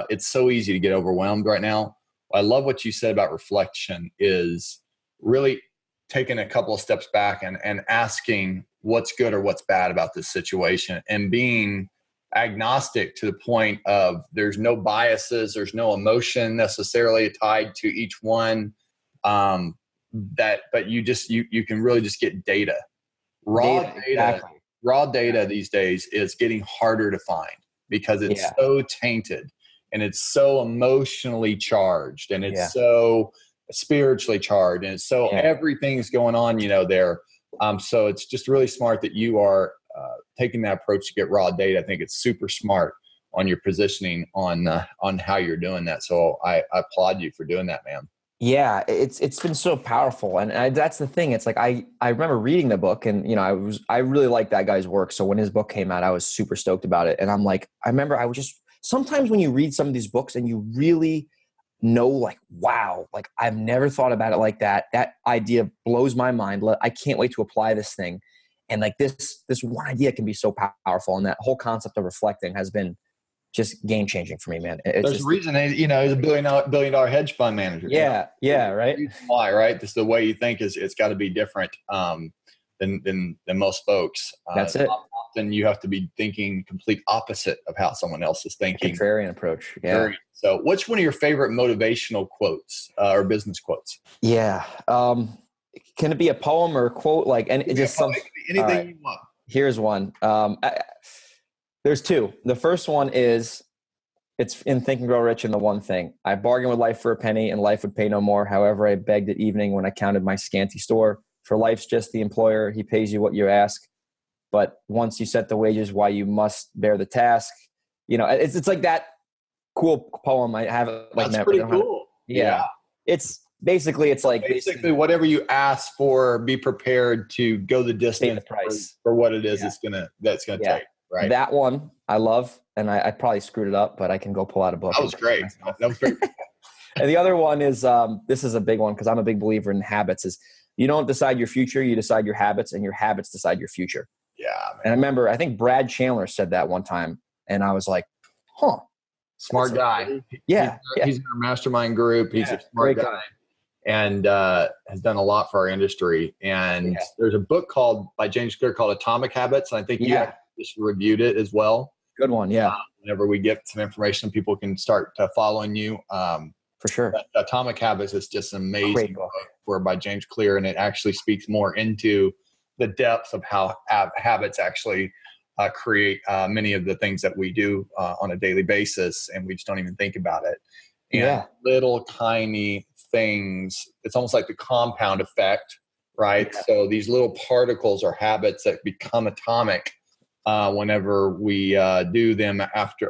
it's so easy to get overwhelmed right now. I love what you said about reflection, is really taking a couple of steps back and asking what's good or what's bad about this situation, and being agnostic to the point of there's no biases, there's no emotion necessarily tied to each one. But you can really just get data. Raw data. Exactly. Raw data these days is getting harder to find because it's so tainted, and it's so emotionally charged, and it's so spiritually charged, and it's so everything's going on, there. So it's just really smart that you are taking that approach to get raw data. I think it's super smart on your positioning on how you're doing that. So I applaud you for doing that, man. Yeah, it's been so powerful, and that's the thing. It's like I remember reading the book, and I really liked that guy's work. So when his book came out, I was super stoked about it. And I'm like, I remember I was just sometimes when you read some of these books and you really know, like, wow, like I've never thought about it like that. That idea blows my mind. I can't wait to apply this thing, and like this one idea can be so powerful. And that whole concept of reflecting has been just game changing for me, man. It's There's a just reason, he's a billion dollar hedge fund manager. yeah, right. Why, right? Just the way you think it's got to be different than most folks. That's it. Often you have to be thinking complete opposite of how someone else is thinking. Contrarian approach. Yeah. So, what's one of your favorite motivational quotes or business quotes? Yeah. Can it be a poem or a quote? Like, and it just something. Anything right. You want. Here's one. There's two. The first one is, it's in Think and Grow Rich, and the one thing: I bargained with life for a penny, and life would pay no more. However, I begged at evening when I counted my scanty store. For life's just the employer; he pays you what you ask. But once you set the wages, why you must bear the task. It's like that cool poem. I have it like that's pretty cool. Yeah. It's basically whatever you ask for, be prepared to go the distance the price for what it is that's gonna take. Right. That one I love, and I probably screwed it up, but I can go pull out a book. That was great. That was great. And the other one is, this is a big one because I'm a big believer in habits, is you don't decide your future, you decide your habits, and your habits decide your future. Yeah. Man. And I remember, I think Brad Chandler said that one time, and I was like, huh. Smart guy. Yeah. He's in our mastermind group. He's a smart guy. And has done a lot for our industry. And there's a book by James Clear called Atomic Habits. And I think you just reviewed it as well. Good one. Yeah. Whenever we get some information, people can start following you. For sure. Atomic Habits is just an amazing book by James Clear. And it actually speaks more into the depth of how habits actually create many of the things that we do on a daily basis. And we just don't even think about it. And little tiny things, it's almost like the compound effect, right? Yeah. So these little particles are habits that become atomic whenever we do them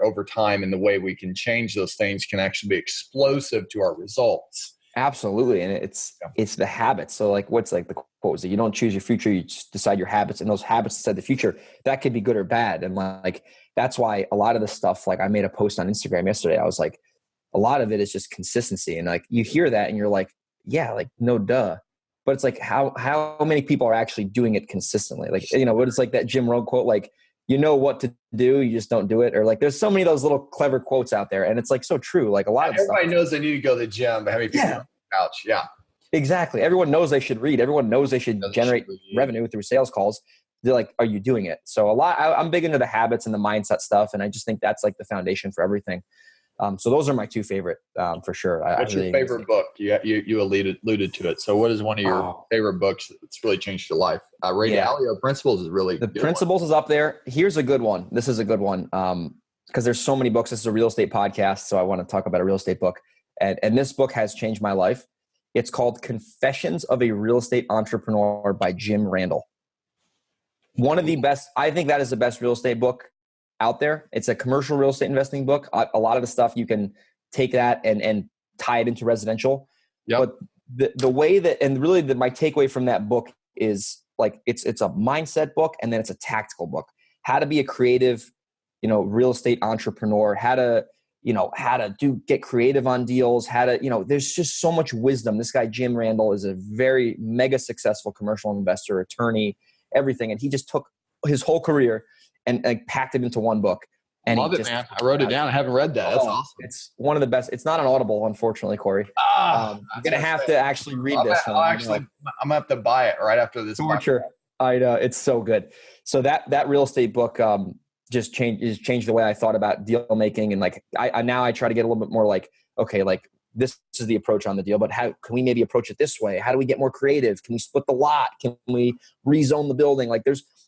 over time, and the way we can change those things can actually be explosive to our results. Absolutely. And it's the habits. So like, what's like the quote is that you don't choose your future, you just decide your habits, and those habits decide the future. That could be good or bad. And like, that's why a lot of this stuff, like I made a post on Instagram yesterday. I was like, a lot of it is just consistency. And like, you hear that and you're like, yeah, like no duh. But it's like, how many people are actually doing it consistently? Like, what is like that Jim Rohn quote, like, you know what to do, you just don't do it. Or like, there's so many of those little clever quotes out there. And it's like so true. Like a lot of everybody knows they need to go to the gym, but how many people on the couch? Yeah. Exactly. Everyone knows they should read. Everyone knows they should generate revenue through sales calls. They're like, are you doing it? So I'm big into the habits and the mindset stuff. And I just think that's like the foundation for everything. So those are my two favorite, for sure. What's your favorite book? You alluded to it. So what is one of your favorite books that's really changed your life? Ray Dalio Principles is really the Principles is up there. Here's a good one. This is a good one. Because there's so many books. This is a real estate podcast. So I want to talk about a real estate book. And this book has changed my life. It's called Confessions of a Real Estate Entrepreneur by Jim Randall. One of the best, I think that is the best real estate book out there. It's a commercial real estate investing book. A lot of the stuff you can take that and tie it into residential. Yep. But the way that, and really my takeaway from that book is like, it's a mindset book, and then it's a tactical book. How to be a creative, real estate entrepreneur, how to get creative on deals, there's just so much wisdom. This guy, Jim Randall, is a very mega successful commercial investor, attorney, everything. And he just took his whole career and packed it into one book. And love it, man. I wrote it down. I haven't read that. That's awesome. It's one of the best. It's not an Audible, unfortunately, Corey. I'm going to have to actually read this. I'm going to have to buy it right after this. Torture. I know. It's so good. So that real estate book just changed the way I thought about deal making. And like, I try to get a little bit more like, okay, like this is the approach on the deal, but how can we maybe approach it this way? How do we get more creative? Can we split the lot? Can we rezone the building? Like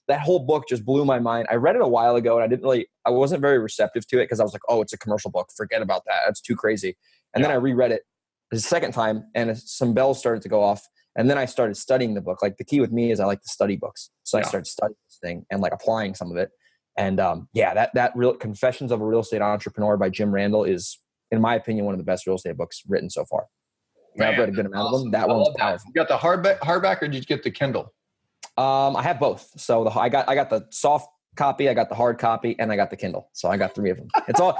that whole book just blew my mind. I read it a while ago and I wasn't very receptive to it because I was like, oh, it's a commercial book. Forget about that. It's too crazy. And then I reread it the second time and some bells started to go off. And then I started studying the book. Like the key with me is I like to study books. So I started studying this thing and like applying some of it. And that real Confessions of a Real Estate Entrepreneur by Jim Randall is, in my opinion, one of the best real estate books written so far. I've read a good amount of them. That I one's love that. powerful. You got the hardback, or did you get the Kindle? I have both. So I got the soft copy, I got the hard copy, and I got the Kindle. So I got 3 of them.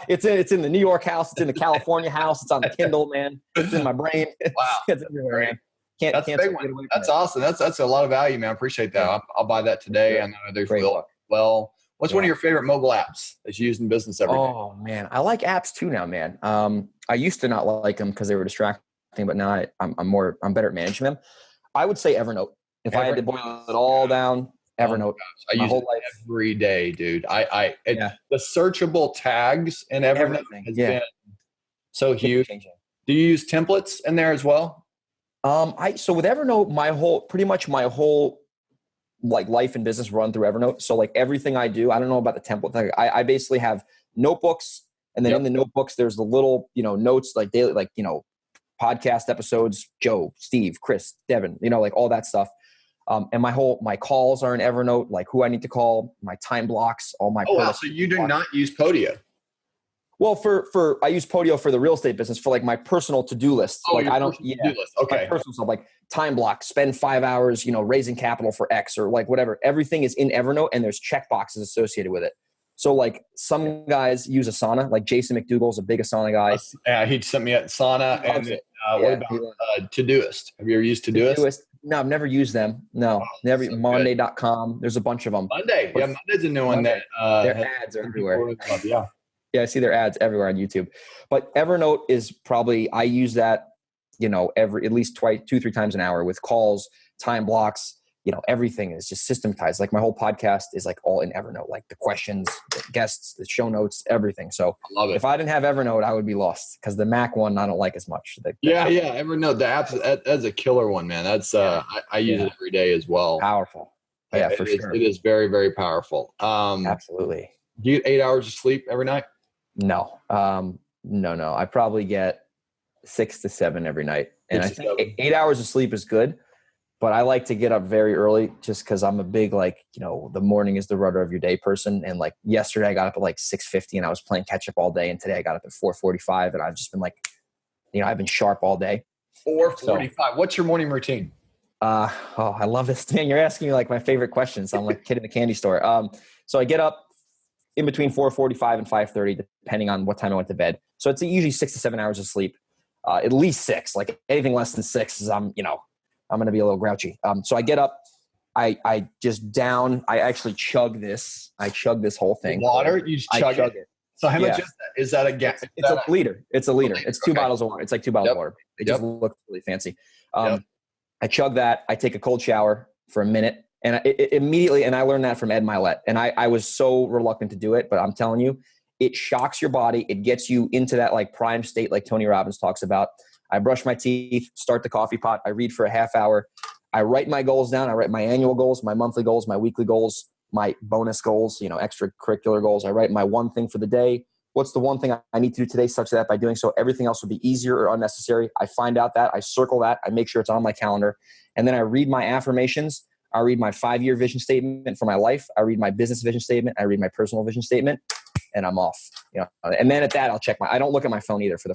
It's in the New York house, it's in the California house, it's on the Kindle, man. It's in my brain. Wow. It's everywhere, man. That's a big one. That's awesome. That's a lot of value, man. I appreciate that. Yeah. I'll buy that today. Yeah. I know others Great will. book. Well, what's one of your favorite mobile apps that you use in business every day? Oh man, I like apps too now, man. I used to not like them because they were distracting, but now I'm better at managing them. I would say Evernote. If I had to boil it all down, Evernote. I use it every day, dude. The searchable tags in Evernote has been so huge. Do you use templates in there as well? So with Evernote, pretty much my whole like life and business run through Evernote. So like everything I do, I don't know about the template thing. I basically have notebooks, and then in the notebooks, there's the little, notes like daily, like, podcast episodes, Joe, Steve, Chris, Devin, like all that stuff. And my calls are in Evernote, like who I need to call, my time blocks, all my. Oh, wow. So you do not use Podio? Well, I use Podio for the real estate business for like my personal to-do list. Oh, like I don't, to-do list. Okay. My personal stuff, like time block, spend 5 hours, raising capital for X or like whatever. Everything is in Evernote, and there's check boxes associated with it. So like some guys use Asana, like Jason McDougall's a big Asana guy. Yeah, he sent me at Asana. And what about Todoist? Have you ever used Todoist? No, I've never used them. No, never. So Monday.com. There's a bunch of them. Monday. Yeah, Monday's a new one that their ads are everywhere. Yeah. Yeah, I see their ads everywhere on YouTube. But Evernote is probably, I use that, at least 2-3 times an hour with calls, time blocks, everything is just systematized. Like my whole podcast is like all in Evernote, like the questions, the guests, the show notes, everything. So I love it. If I didn't have Evernote, I would be lost because the Mac one, I don't like as much. Evernote, the app, that's a killer one, man. That's, I use it every day as well. Powerful. Yeah, for sure. It is very, very powerful. Absolutely. Do you get 8 hours of sleep every night? No. No. I probably get 6 to 7 every night. And I think 8 hours of sleep is good, but I like to get up very early just because I'm a big, like, the morning is the rudder of your day person. And like yesterday I got up at like 6:50 and I was playing catch up all day. And today I got up at 4:45 and I've just been like, I've been sharp all day. 4:45. What's your morning routine? I love this, man. You're asking me like my favorite questions. I'm like a kid in the candy store. So I get up in between 4:45 and 5:30, depending on what time I went to bed. So it's usually 6 to 7 hours of sleep, at least 6. Like anything less than 6 is I'm going to be a little grouchy. So I get up, I actually chug this. I chug this whole thing. Water? You chug it? So how much is that? Is that a gas? It's a liter. It's a liter. It's 2 bottles of water. It's like 2 bottles of water. It just looks really fancy. I chug that. I take a cold shower for a minute. And it immediately, and I learned that from Ed Milet. And I was so reluctant to do it, but I'm telling you, it shocks your body. It gets you into that like prime state, like Tony Robbins talks about. I brush my teeth, start the coffee pot. I read for a half hour. I write my goals down. I write my annual goals, my monthly goals, my weekly goals, my bonus goals, extracurricular goals. I write my one thing for the day. What's the one thing I need to do today such that by doing so, everything else will be easier or unnecessary. I find out that. I circle that. I make sure it's on my calendar. And then I read my affirmations. I read my 5-year vision statement for my life. I read my business vision statement. I read my personal vision statement, and I'm off. And then at that, I'll check I don't look at my phone either for the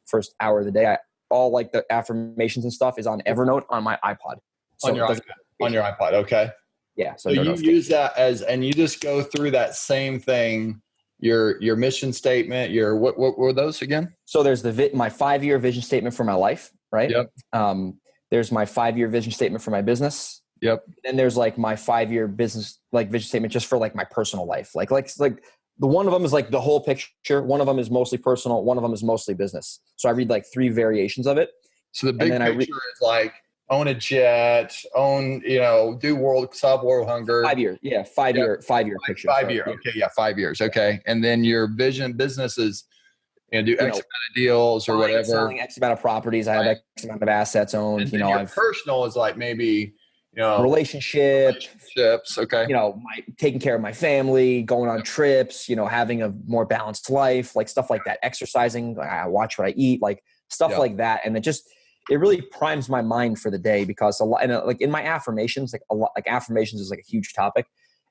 first hour of the day. All like the affirmations and stuff is on Evernote on my iPod. So on your iPod, okay. Yeah. So you use that and you just go through that same thing. Your mission statement. What were those again? So there's my 5-year vision statement for my life, right? Yep. There's my 5-year vision statement for my business. Yep. And there's like my 5-year business, like vision statement just for like my personal life. Like the one of them is like the whole picture. One of them is mostly personal. One of them is mostly business. So I read like 3 variations of it. So the big picture is like own a jet, do solve world hunger. 5 years. Yeah. 5-year picture. 5 year. Okay. Yeah. 5 years. Okay. And then your business is, do X amount of deals or whatever. Selling X amount of properties. I have X amount of assets owned. And personal is like maybe, relationships. Okay. Taking care of my family, going on trips, having a more balanced life, like stuff like that. Exercising, I watch what I eat, like stuff like that. And it really primes my mind for the day because a lot, and like in my affirmations, affirmations is like a huge topic.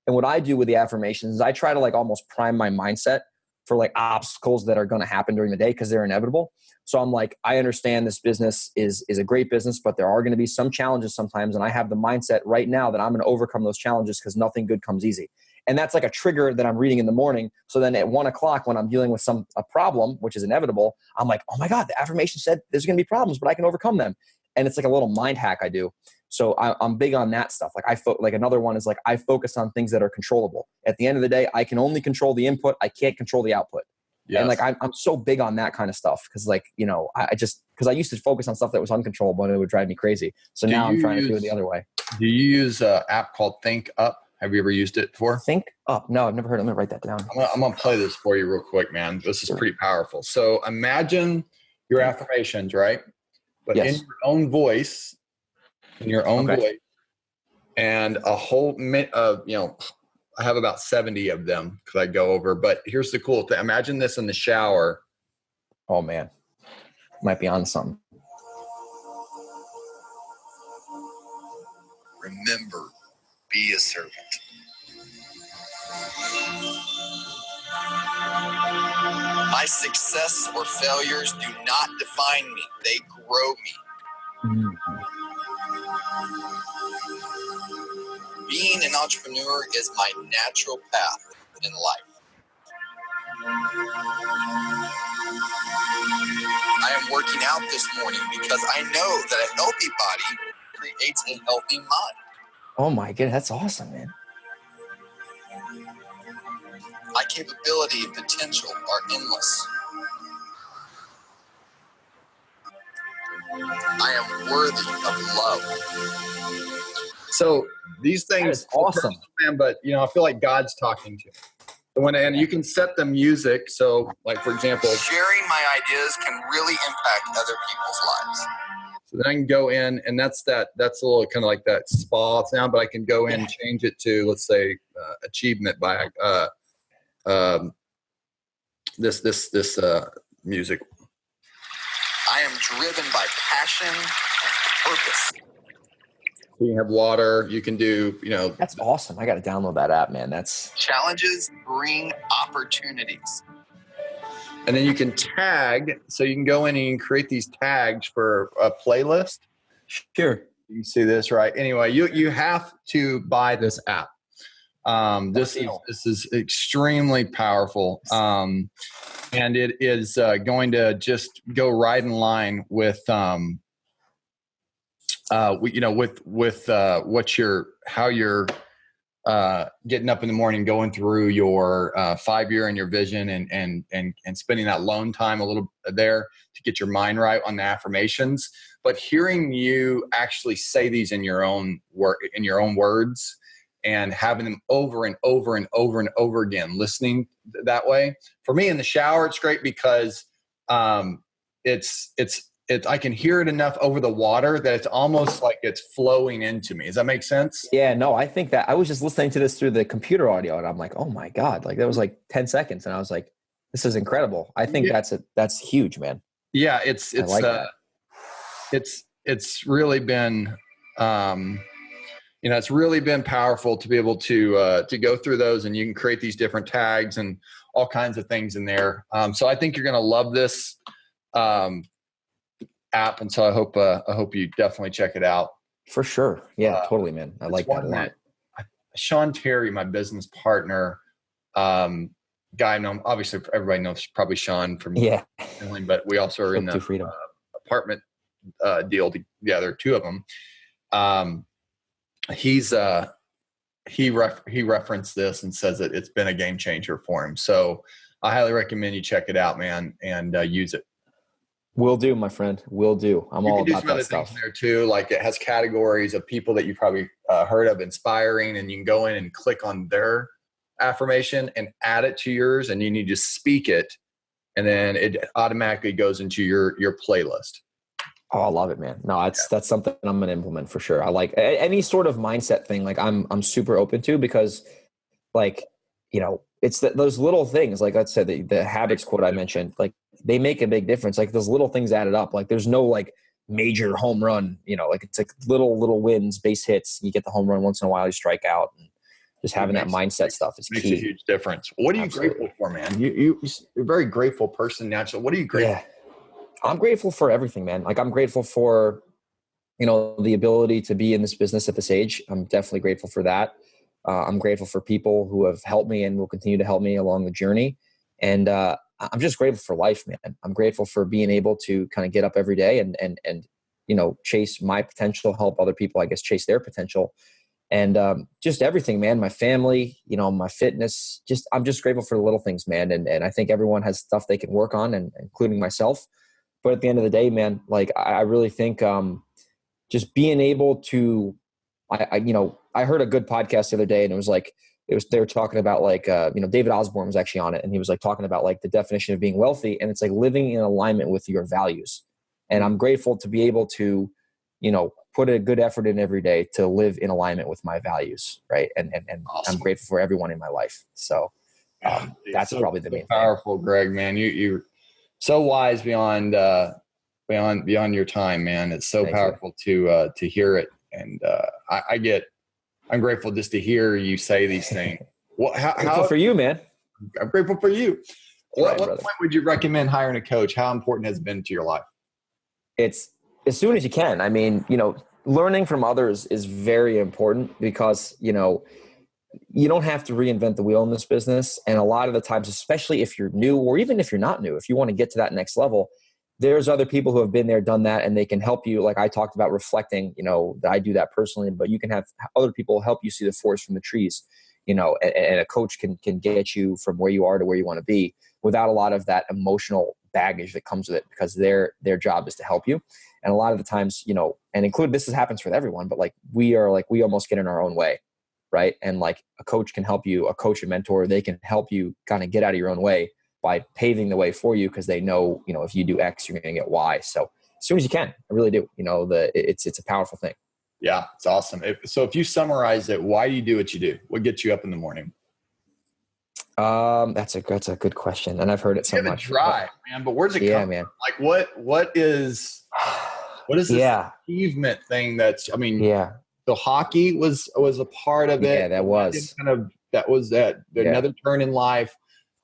And what I do with the affirmations is I try to like almost prime my mindset for like obstacles that are going to happen during the day because they're inevitable. So I'm like, I understand this business is a great business, but there are going to be some challenges sometimes. And I have the mindset right now that I'm going to overcome those challenges because nothing good comes easy. And that's like a trigger that I'm reading in the morning. So then at 1 o'clock, when I'm dealing with a problem, which is inevitable, I'm like, oh my God, the affirmation said there's going to be problems, but I can overcome them. And it's like a little mind hack I do. So I'm big on that stuff. Like another one is like, I focus on things that are controllable. At the end of the day, I can only control the input. I can't control the output. Yes. And like, I'm so big on that kind of stuff. Cause like, you know, cause I used to focus on stuff that was uncontrollable and it would drive me crazy. So now I'm trying to do it the other way. Do you use an app called Think Up? Have you ever used it before? Think Up? No, I've never heard. I'm gonna write that down. I'm gonna play this for you real quick, man. This is pretty powerful. So imagine your affirmations, right? But in your own voice, and a whole, you know, I have about 70 of them because I go over. But here's the cool thing. Imagine this in the shower. Oh man, might be on something. Remember, be a servant. My success or failures do not define me. They grow me. Mm-hmm. Being an entrepreneur is my natural path in life. I am working out this morning because I know that a healthy body creates a healthy mind. Oh my God, that's awesome, man. My capability and potential are endless. I am worthy of love. So these things, that is awesome, man. But you know, I feel like God's talking to you. And you can set the music. So, like for example, sharing my ideas can really impact other people's lives. So then I can go in, and that's a little kind of like that spa sound, but I can go in and change it to, let's say, achievement by this music. I am driven by passion and purpose. So you have water. You can do, you know. That's awesome. I got to download that app, man. Challenges bring opportunities. And then you can tag. So you can go in and you can create these tags for a playlist. Sure. You can see this, right? Anyway, you have to buy this app. This is extremely powerful. And it is going to just go right in line with how you're getting up in the morning, going through your 5-year and your vision, and spending that alone time a little there to get your mind right on the affirmations. But hearing you actually say these in your own words, and having them over and over and over and over again, listening that way. For me in the shower, it's great because I can hear it enough over the water that it's almost like it's flowing into me. Does that make sense? Yeah, no, I think that I was just listening to this through the computer audio and I'm like, oh my God, like that was like 10 seconds. And I was like, this is incredible. I think that's huge, man. Yeah. It's really been, it's really been powerful to be able to go through those, and you can create these different tags and all kinds of things in there. So I think you're going to love this app, and so I hope you definitely check it out. For sure. Yeah, totally, man. I like that a lot. Sean Terry, my business partner, guy I know, obviously everybody knows probably Sean from Finland, but we also are in the apartment deal together, two of them. He referenced this and says that it's been a game changer for him. So I highly recommend you check it out, man, and use it. Will do, my friend. Will do. I'm all about that stuff. There too, like it has categories of people that you probably heard of, inspiring, and you can go in and click on their affirmation and add it to yours, and you need to speak it, and then it automatically goes into your playlist. Oh, I love it, man. No, that's something I'm going to implement for sure. I like any sort of mindset thing. Like I'm super open to, because like, you know, it's those little things, like let's say the habits quote I mentioned, like they make a big difference. Like those little things added up. Like there's no like major home run, you know, like it's like little wins, base hits. You get the home run once in a while, you strike out. And just having that mindset stuff is makes key. a huge difference. What are you grateful for, man? You're a very grateful person naturally. What are you grateful for? I'm grateful for everything, man. Like I'm grateful for, the ability to be in this business at this age. I'm definitely grateful for that. I'm grateful for people who have helped me and will continue to help me along the journey. And I'm just grateful for life, man. I'm grateful for being able to kind of get up every day and chase my potential, help other people, I guess, chase their potential. And just everything, man. My family, my fitness. I'm just grateful for the little things, man. And I think everyone has stuff they can work on, and including myself. But at the end of the day, man, like I really think just being able to, I heard a good podcast the other day, and they were talking about David Osborne was actually on it, and he was like talking about like the definition of being wealthy, and it's like living in alignment with your values. And I'm grateful to be able to, put a good effort in every day to live in alignment with my values. Right. And Awesome. I'm grateful for everyone in my life. So that's probably the main powerful thing. Greg, man, you're so wise beyond your time, man. It's so powerful to hear it. And I'm grateful just to hear you say these things. How for you, man? I'm grateful for you. What brother. point would you recommend hiring a coach? How important has it been to your life? It's as soon as you can. I mean, learning from others is very important because, you don't have to reinvent the wheel in this business. And a lot of the times, especially if you're new, or even if you're not new, if you want to get to that next level, there's other people who have been there, done that, and they can help you. Like I talked about reflecting, that I do that personally, but you can have other people help you see the forest from the trees, and a coach can get you from where you are to where you want to be without a lot of that emotional baggage that comes with it, because their job is to help you. And a lot of the times, and this happens with everyone, but we almost get in our own way. Right. And like a coach can help you, a coach and mentor, they can help you kind of get out of your own way by paving the way for you, because they know, if you do X, you're going to get Y. So as soon as you can, I really do, it's a powerful thing. Yeah, it's awesome. If you summarize it, why do you do what you do? What gets you up in the morning? That's a good question. And I've heard it so much. Drive, man, but where's it come from? Man. Like what is this achievement thing so hockey was a part of it. Yeah, that was another turn in life.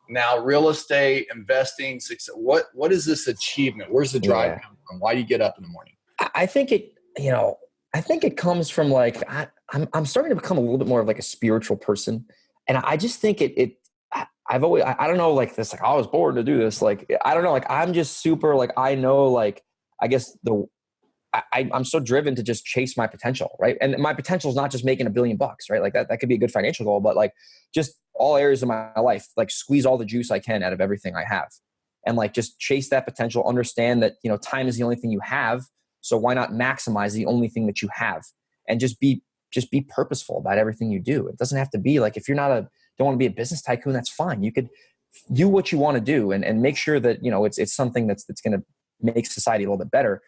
Now real estate, investing, success. What is this achievement? Where's the drive come from? Why do you get up in the morning? I think it comes from I'm starting to become a little bit more of like a spiritual person. And I just think I've always, I don't know, like this, I was born to do this. I don't know, I'm just super, I know, I guess I'm so driven to just chase my potential. Right. And my potential is not just making $1 billion, right? Like that could be a good financial goal, but just all areas of my life, squeeze all the juice I can out of everything I have, and just chase that potential, understand that, time is the only thing you have. So why not maximize the only thing that you have, and just be purposeful about everything you do. It doesn't have to be if you're don't want to be a business tycoon, that's fine. You could do what you want to do and make sure that, it's something that's going to make society a little bit better.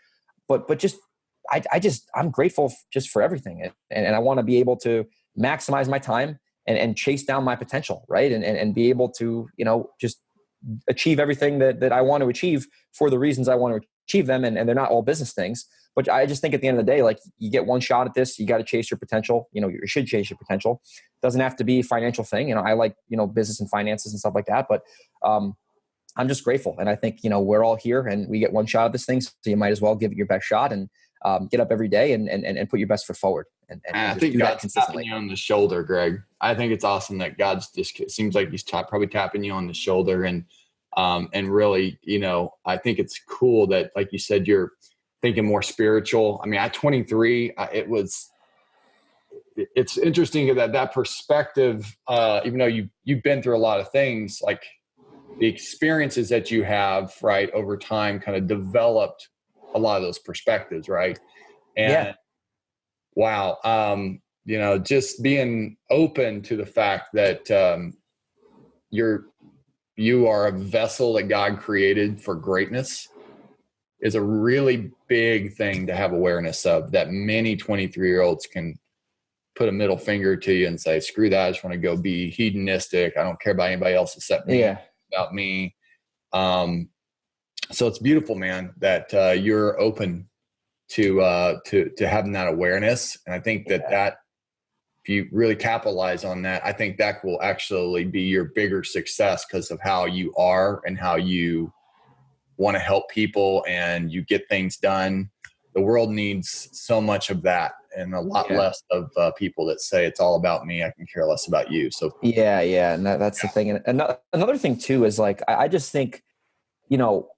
But just, I'm grateful just for everything. And I want to be able to maximize my time and chase down my potential. Right. And be able to, just achieve everything that I want to achieve for the reasons I want to achieve them. And they're not all business things. But I just think at the end of the day, you get one shot at this, you got to chase your potential. You should chase your potential. It doesn't have to be a financial thing. I like, business and finances and stuff like that. But I'm just grateful. And I think, we're all here and we get one shot at this thing. So you might as well give it your best shot and get up every day and put your best foot forward. And I think God's tapping you on the shoulder, Greg. I think it's awesome that God's it seems like he's probably tapping you on the shoulder. And really, I think it's cool that, like you said, you're thinking more spiritual. I mean, at 23, it's interesting that perspective, even though you've been through a lot of things, the experiences that you have, right, over time kind of developed a lot of those perspectives, right? And wow, just being open to the fact that you are a vessel that God created for greatness is a really big thing to have awareness of, that many 23-year-olds can put a middle finger to you and say, screw that, I just want to go be hedonistic. I don't care about anybody else except me, about me. So it's beautiful, man, that you're open to having that awareness. And I think that if you really capitalize on that, I think that will actually be your bigger success because of how you are and how you want to help people and you get things done. The world needs so much of that and a lot less of people that say it's all about me. I can care less about you. So yeah. And that's the thing. And another thing too is like, I just think, you know,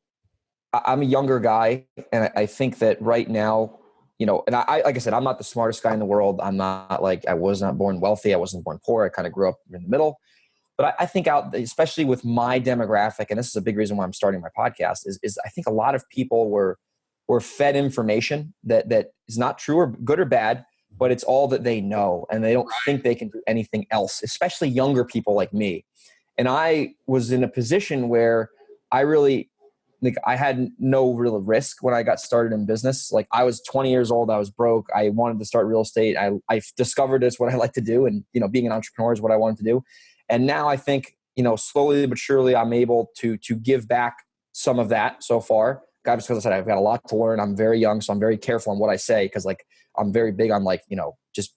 I'm a younger guy, and I think that right now, you know, and I, like I said, I'm not the smartest guy in the world. I'm not like, I was not born wealthy. I wasn't born poor. I kind of grew up in the middle. But I think especially with my demographic, and this is a big reason why I'm starting my podcast, is I think a lot of people were fed information that is not true or good or bad, but it's all that they know. And they don't think they can do anything else, especially younger people like me. And I was in a position where I really, like, I had no real risk when I got started in business. Like, I was 20 years old. I was broke. I wanted to start real estate. I discovered it's what I like to do. And, you know, being an entrepreneur is what I wanted to do. And now I think, you know, slowly but surely I'm able to give back some of that so far. Because I said, I've got a lot to learn. I'm very young, so I'm very careful on what I say, because like I'm very big on, like, you know, just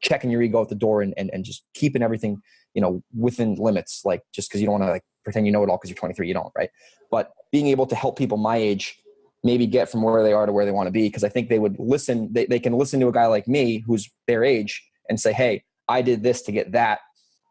checking your ego at the door and just keeping everything, you know, within limits. Like, just because you don't want to like pretend you know it all because you're 23, you don't, right? But being able to help people my age maybe get from where they are to where they want to be, because I think they would listen. They can listen to a guy like me who's their age and say, hey, I did this to get that,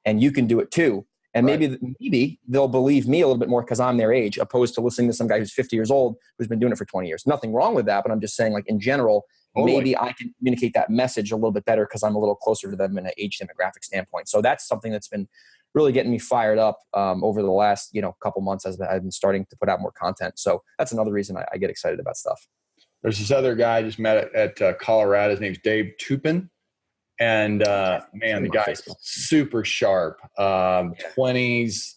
and you can do it too. And maybe they'll believe me a little bit more because I'm their age, opposed to listening to some guy who's 50 years old who's been doing it for 20 years. Nothing wrong with that, but I'm just saying, like, in general, maybe I can communicate that message a little bit better because I'm a little closer to them in an age demographic standpoint. So that's something that's been really getting me fired up over the last, you know, couple months as I've been starting to put out more content. So that's another reason I get excited about stuff. There's this other guy I just met at Colorado. His name's Dave Tupin. And man, the guy's super sharp. 20s.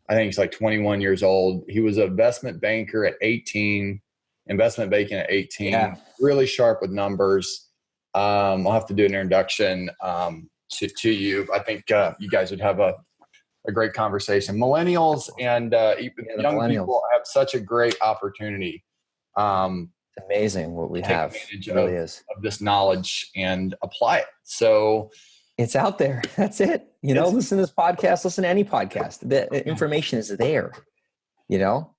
I think he's like 21 years old. He was an investment banker at 18, investment banking at 18, really sharp with numbers. I'll have to do an introduction to you. I think you guys would have a great conversation. Millennials and even young people have such a great opportunity. It's amazing what we have. It really is. Of this knowledge and apply it. So it's out there. That's it. You know, listen to this podcast, listen to any podcast. The information is there, you know?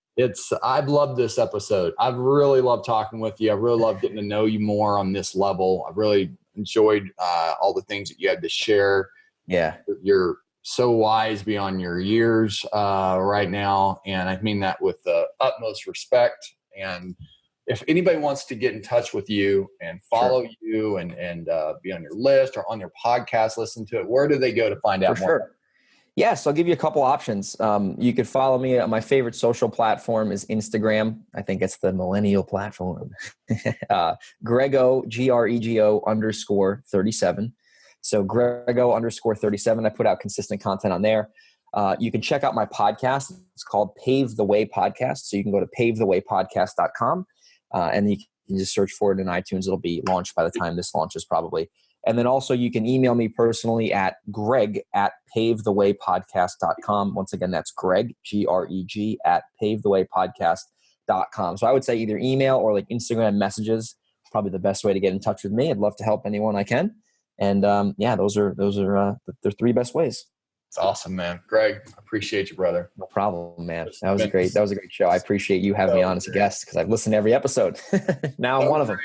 I've loved this episode. I've really loved talking with you. I really love getting to know you more on this level. I really enjoyed all the things that you had to share. Yeah. You're so wise beyond your years right now. And I mean that with the utmost respect. And if anybody wants to get in touch with you and follow you and be on your list or on your podcast, listen to it, where do they go to find out more? Sure. Yes, I'll give you a couple options. You could follow me. My favorite social platform is Instagram. I think it's the millennial platform. Grego, Grego _37. So Grego _37. I put out consistent content on there. You can check out my podcast. It's called Pave the Way Podcast. So you can go to pavethewaypodcast.com. And you can just search for it in iTunes. It'll be launched by the time this launches probably. And then also you can email me personally at greg@pavethewaypodcast.com. Once again, that's Greg, Greg @pavethewaypodcast.com. So I would say either email or like Instagram messages, probably the best way to get in touch with me. I'd love to help anyone I can. And those are the three best ways. It's awesome, man. Greg, appreciate you, brother. No problem, man. That was a great show. I appreciate you having me on as a guest because I've listened to every episode. Now I'm one of them.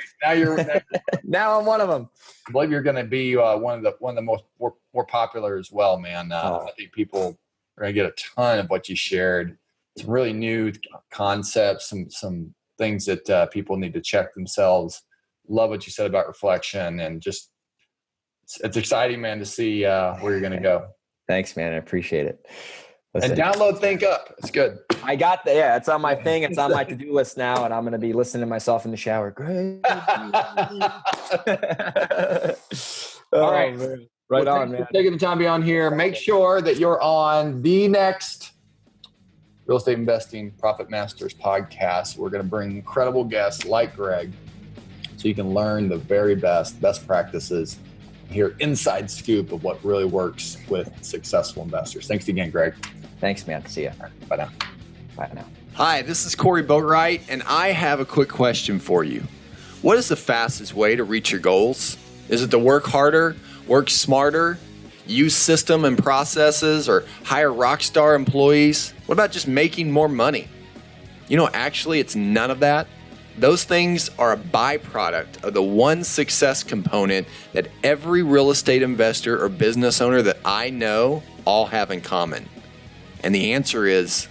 Now I'm one of them. I believe you're going to be one of the most more popular as well, man. I think people are going to get a ton of what you shared. Some really new concepts, some things that people need to check themselves. Love what you said about reflection, and just it's exciting, man, to see where you're going to go. Thanks, man. I appreciate it. Listen. And download Think Up. It's good. I got that. Yeah, it's on my thing. It's on my to-do list now, and I'm going to be listening to myself in the shower. Great. All right. Man. Right on, man. Taking the time to be on here. Make sure that you're on the next Real Estate Investing Profit Masters podcast. We're going to bring incredible guests like Greg so you can learn the very best practices, hear inside scoop of what really works with successful investors. Thanks again, Greg. Thanks, man. See ya. Bye now. Bye now. Hi, this is Corey Boatwright, and I have a quick question for you. What is the fastest way to reach your goals? Is it to work harder work smarter, use system and processes, or hire rock star employees? What about just making more money? Actually, it's none of that. Those things are a byproduct of the one success component that every real estate investor or business owner that I know all have in common. And the answer is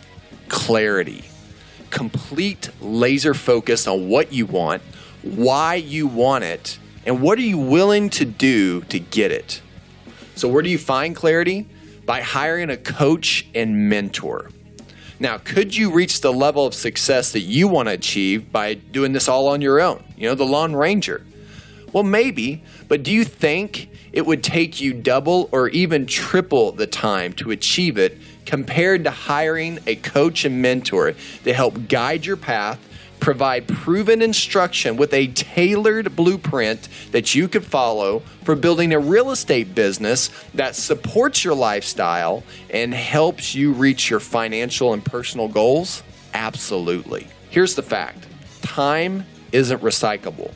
clarity. Complete laser focus on what you want, why you want it, and what are you willing to do to get it. So where do you find clarity? By hiring a coach and mentor. Now, could you reach the level of success that you want to achieve by doing this all on your own? The Lone Ranger. Well, maybe, but do you think it would take you double or even triple the time to achieve it compared to hiring a coach and mentor to help guide your path, provide proven instruction with a tailored blueprint that you could follow for building a real estate business that supports your lifestyle and helps you reach your financial and personal goals? Absolutely. Here's the fact. Time isn't recyclable.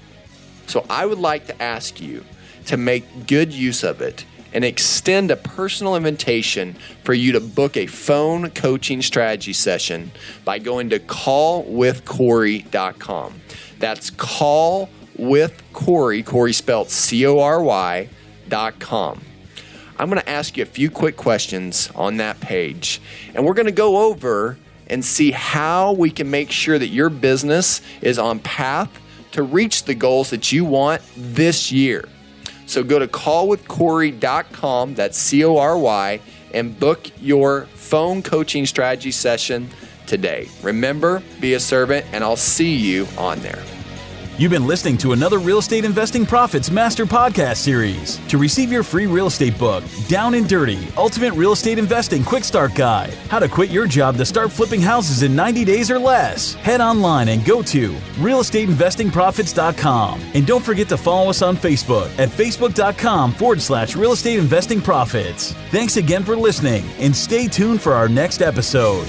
So I would like to ask you to make good use of it and extend a personal invitation for you to book a phone coaching strategy session by going to callwithcorey.com. That's callwithcorey, Corey spelled CORY.com. I'm going to ask you a few quick questions on that page, and we're going to go over and see how we can make sure that your business is on path to reach the goals that you want this year. So go to callwithcorey.com, that's CORY, and book your phone coaching strategy session today. Remember, be a servant, and I'll see you on there. You've been listening to another Real Estate Investing Profits Master Podcast series. To receive your free real estate book, Down and Dirty, Ultimate Real Estate Investing Quick Start Guide, how to quit your job to start flipping houses in 90 days or less, head online and go to realestateinvestingprofits.com. And don't forget to follow us on Facebook at facebook.com/Real Estate Investing Profits. Thanks again for listening, and stay tuned for our next episode.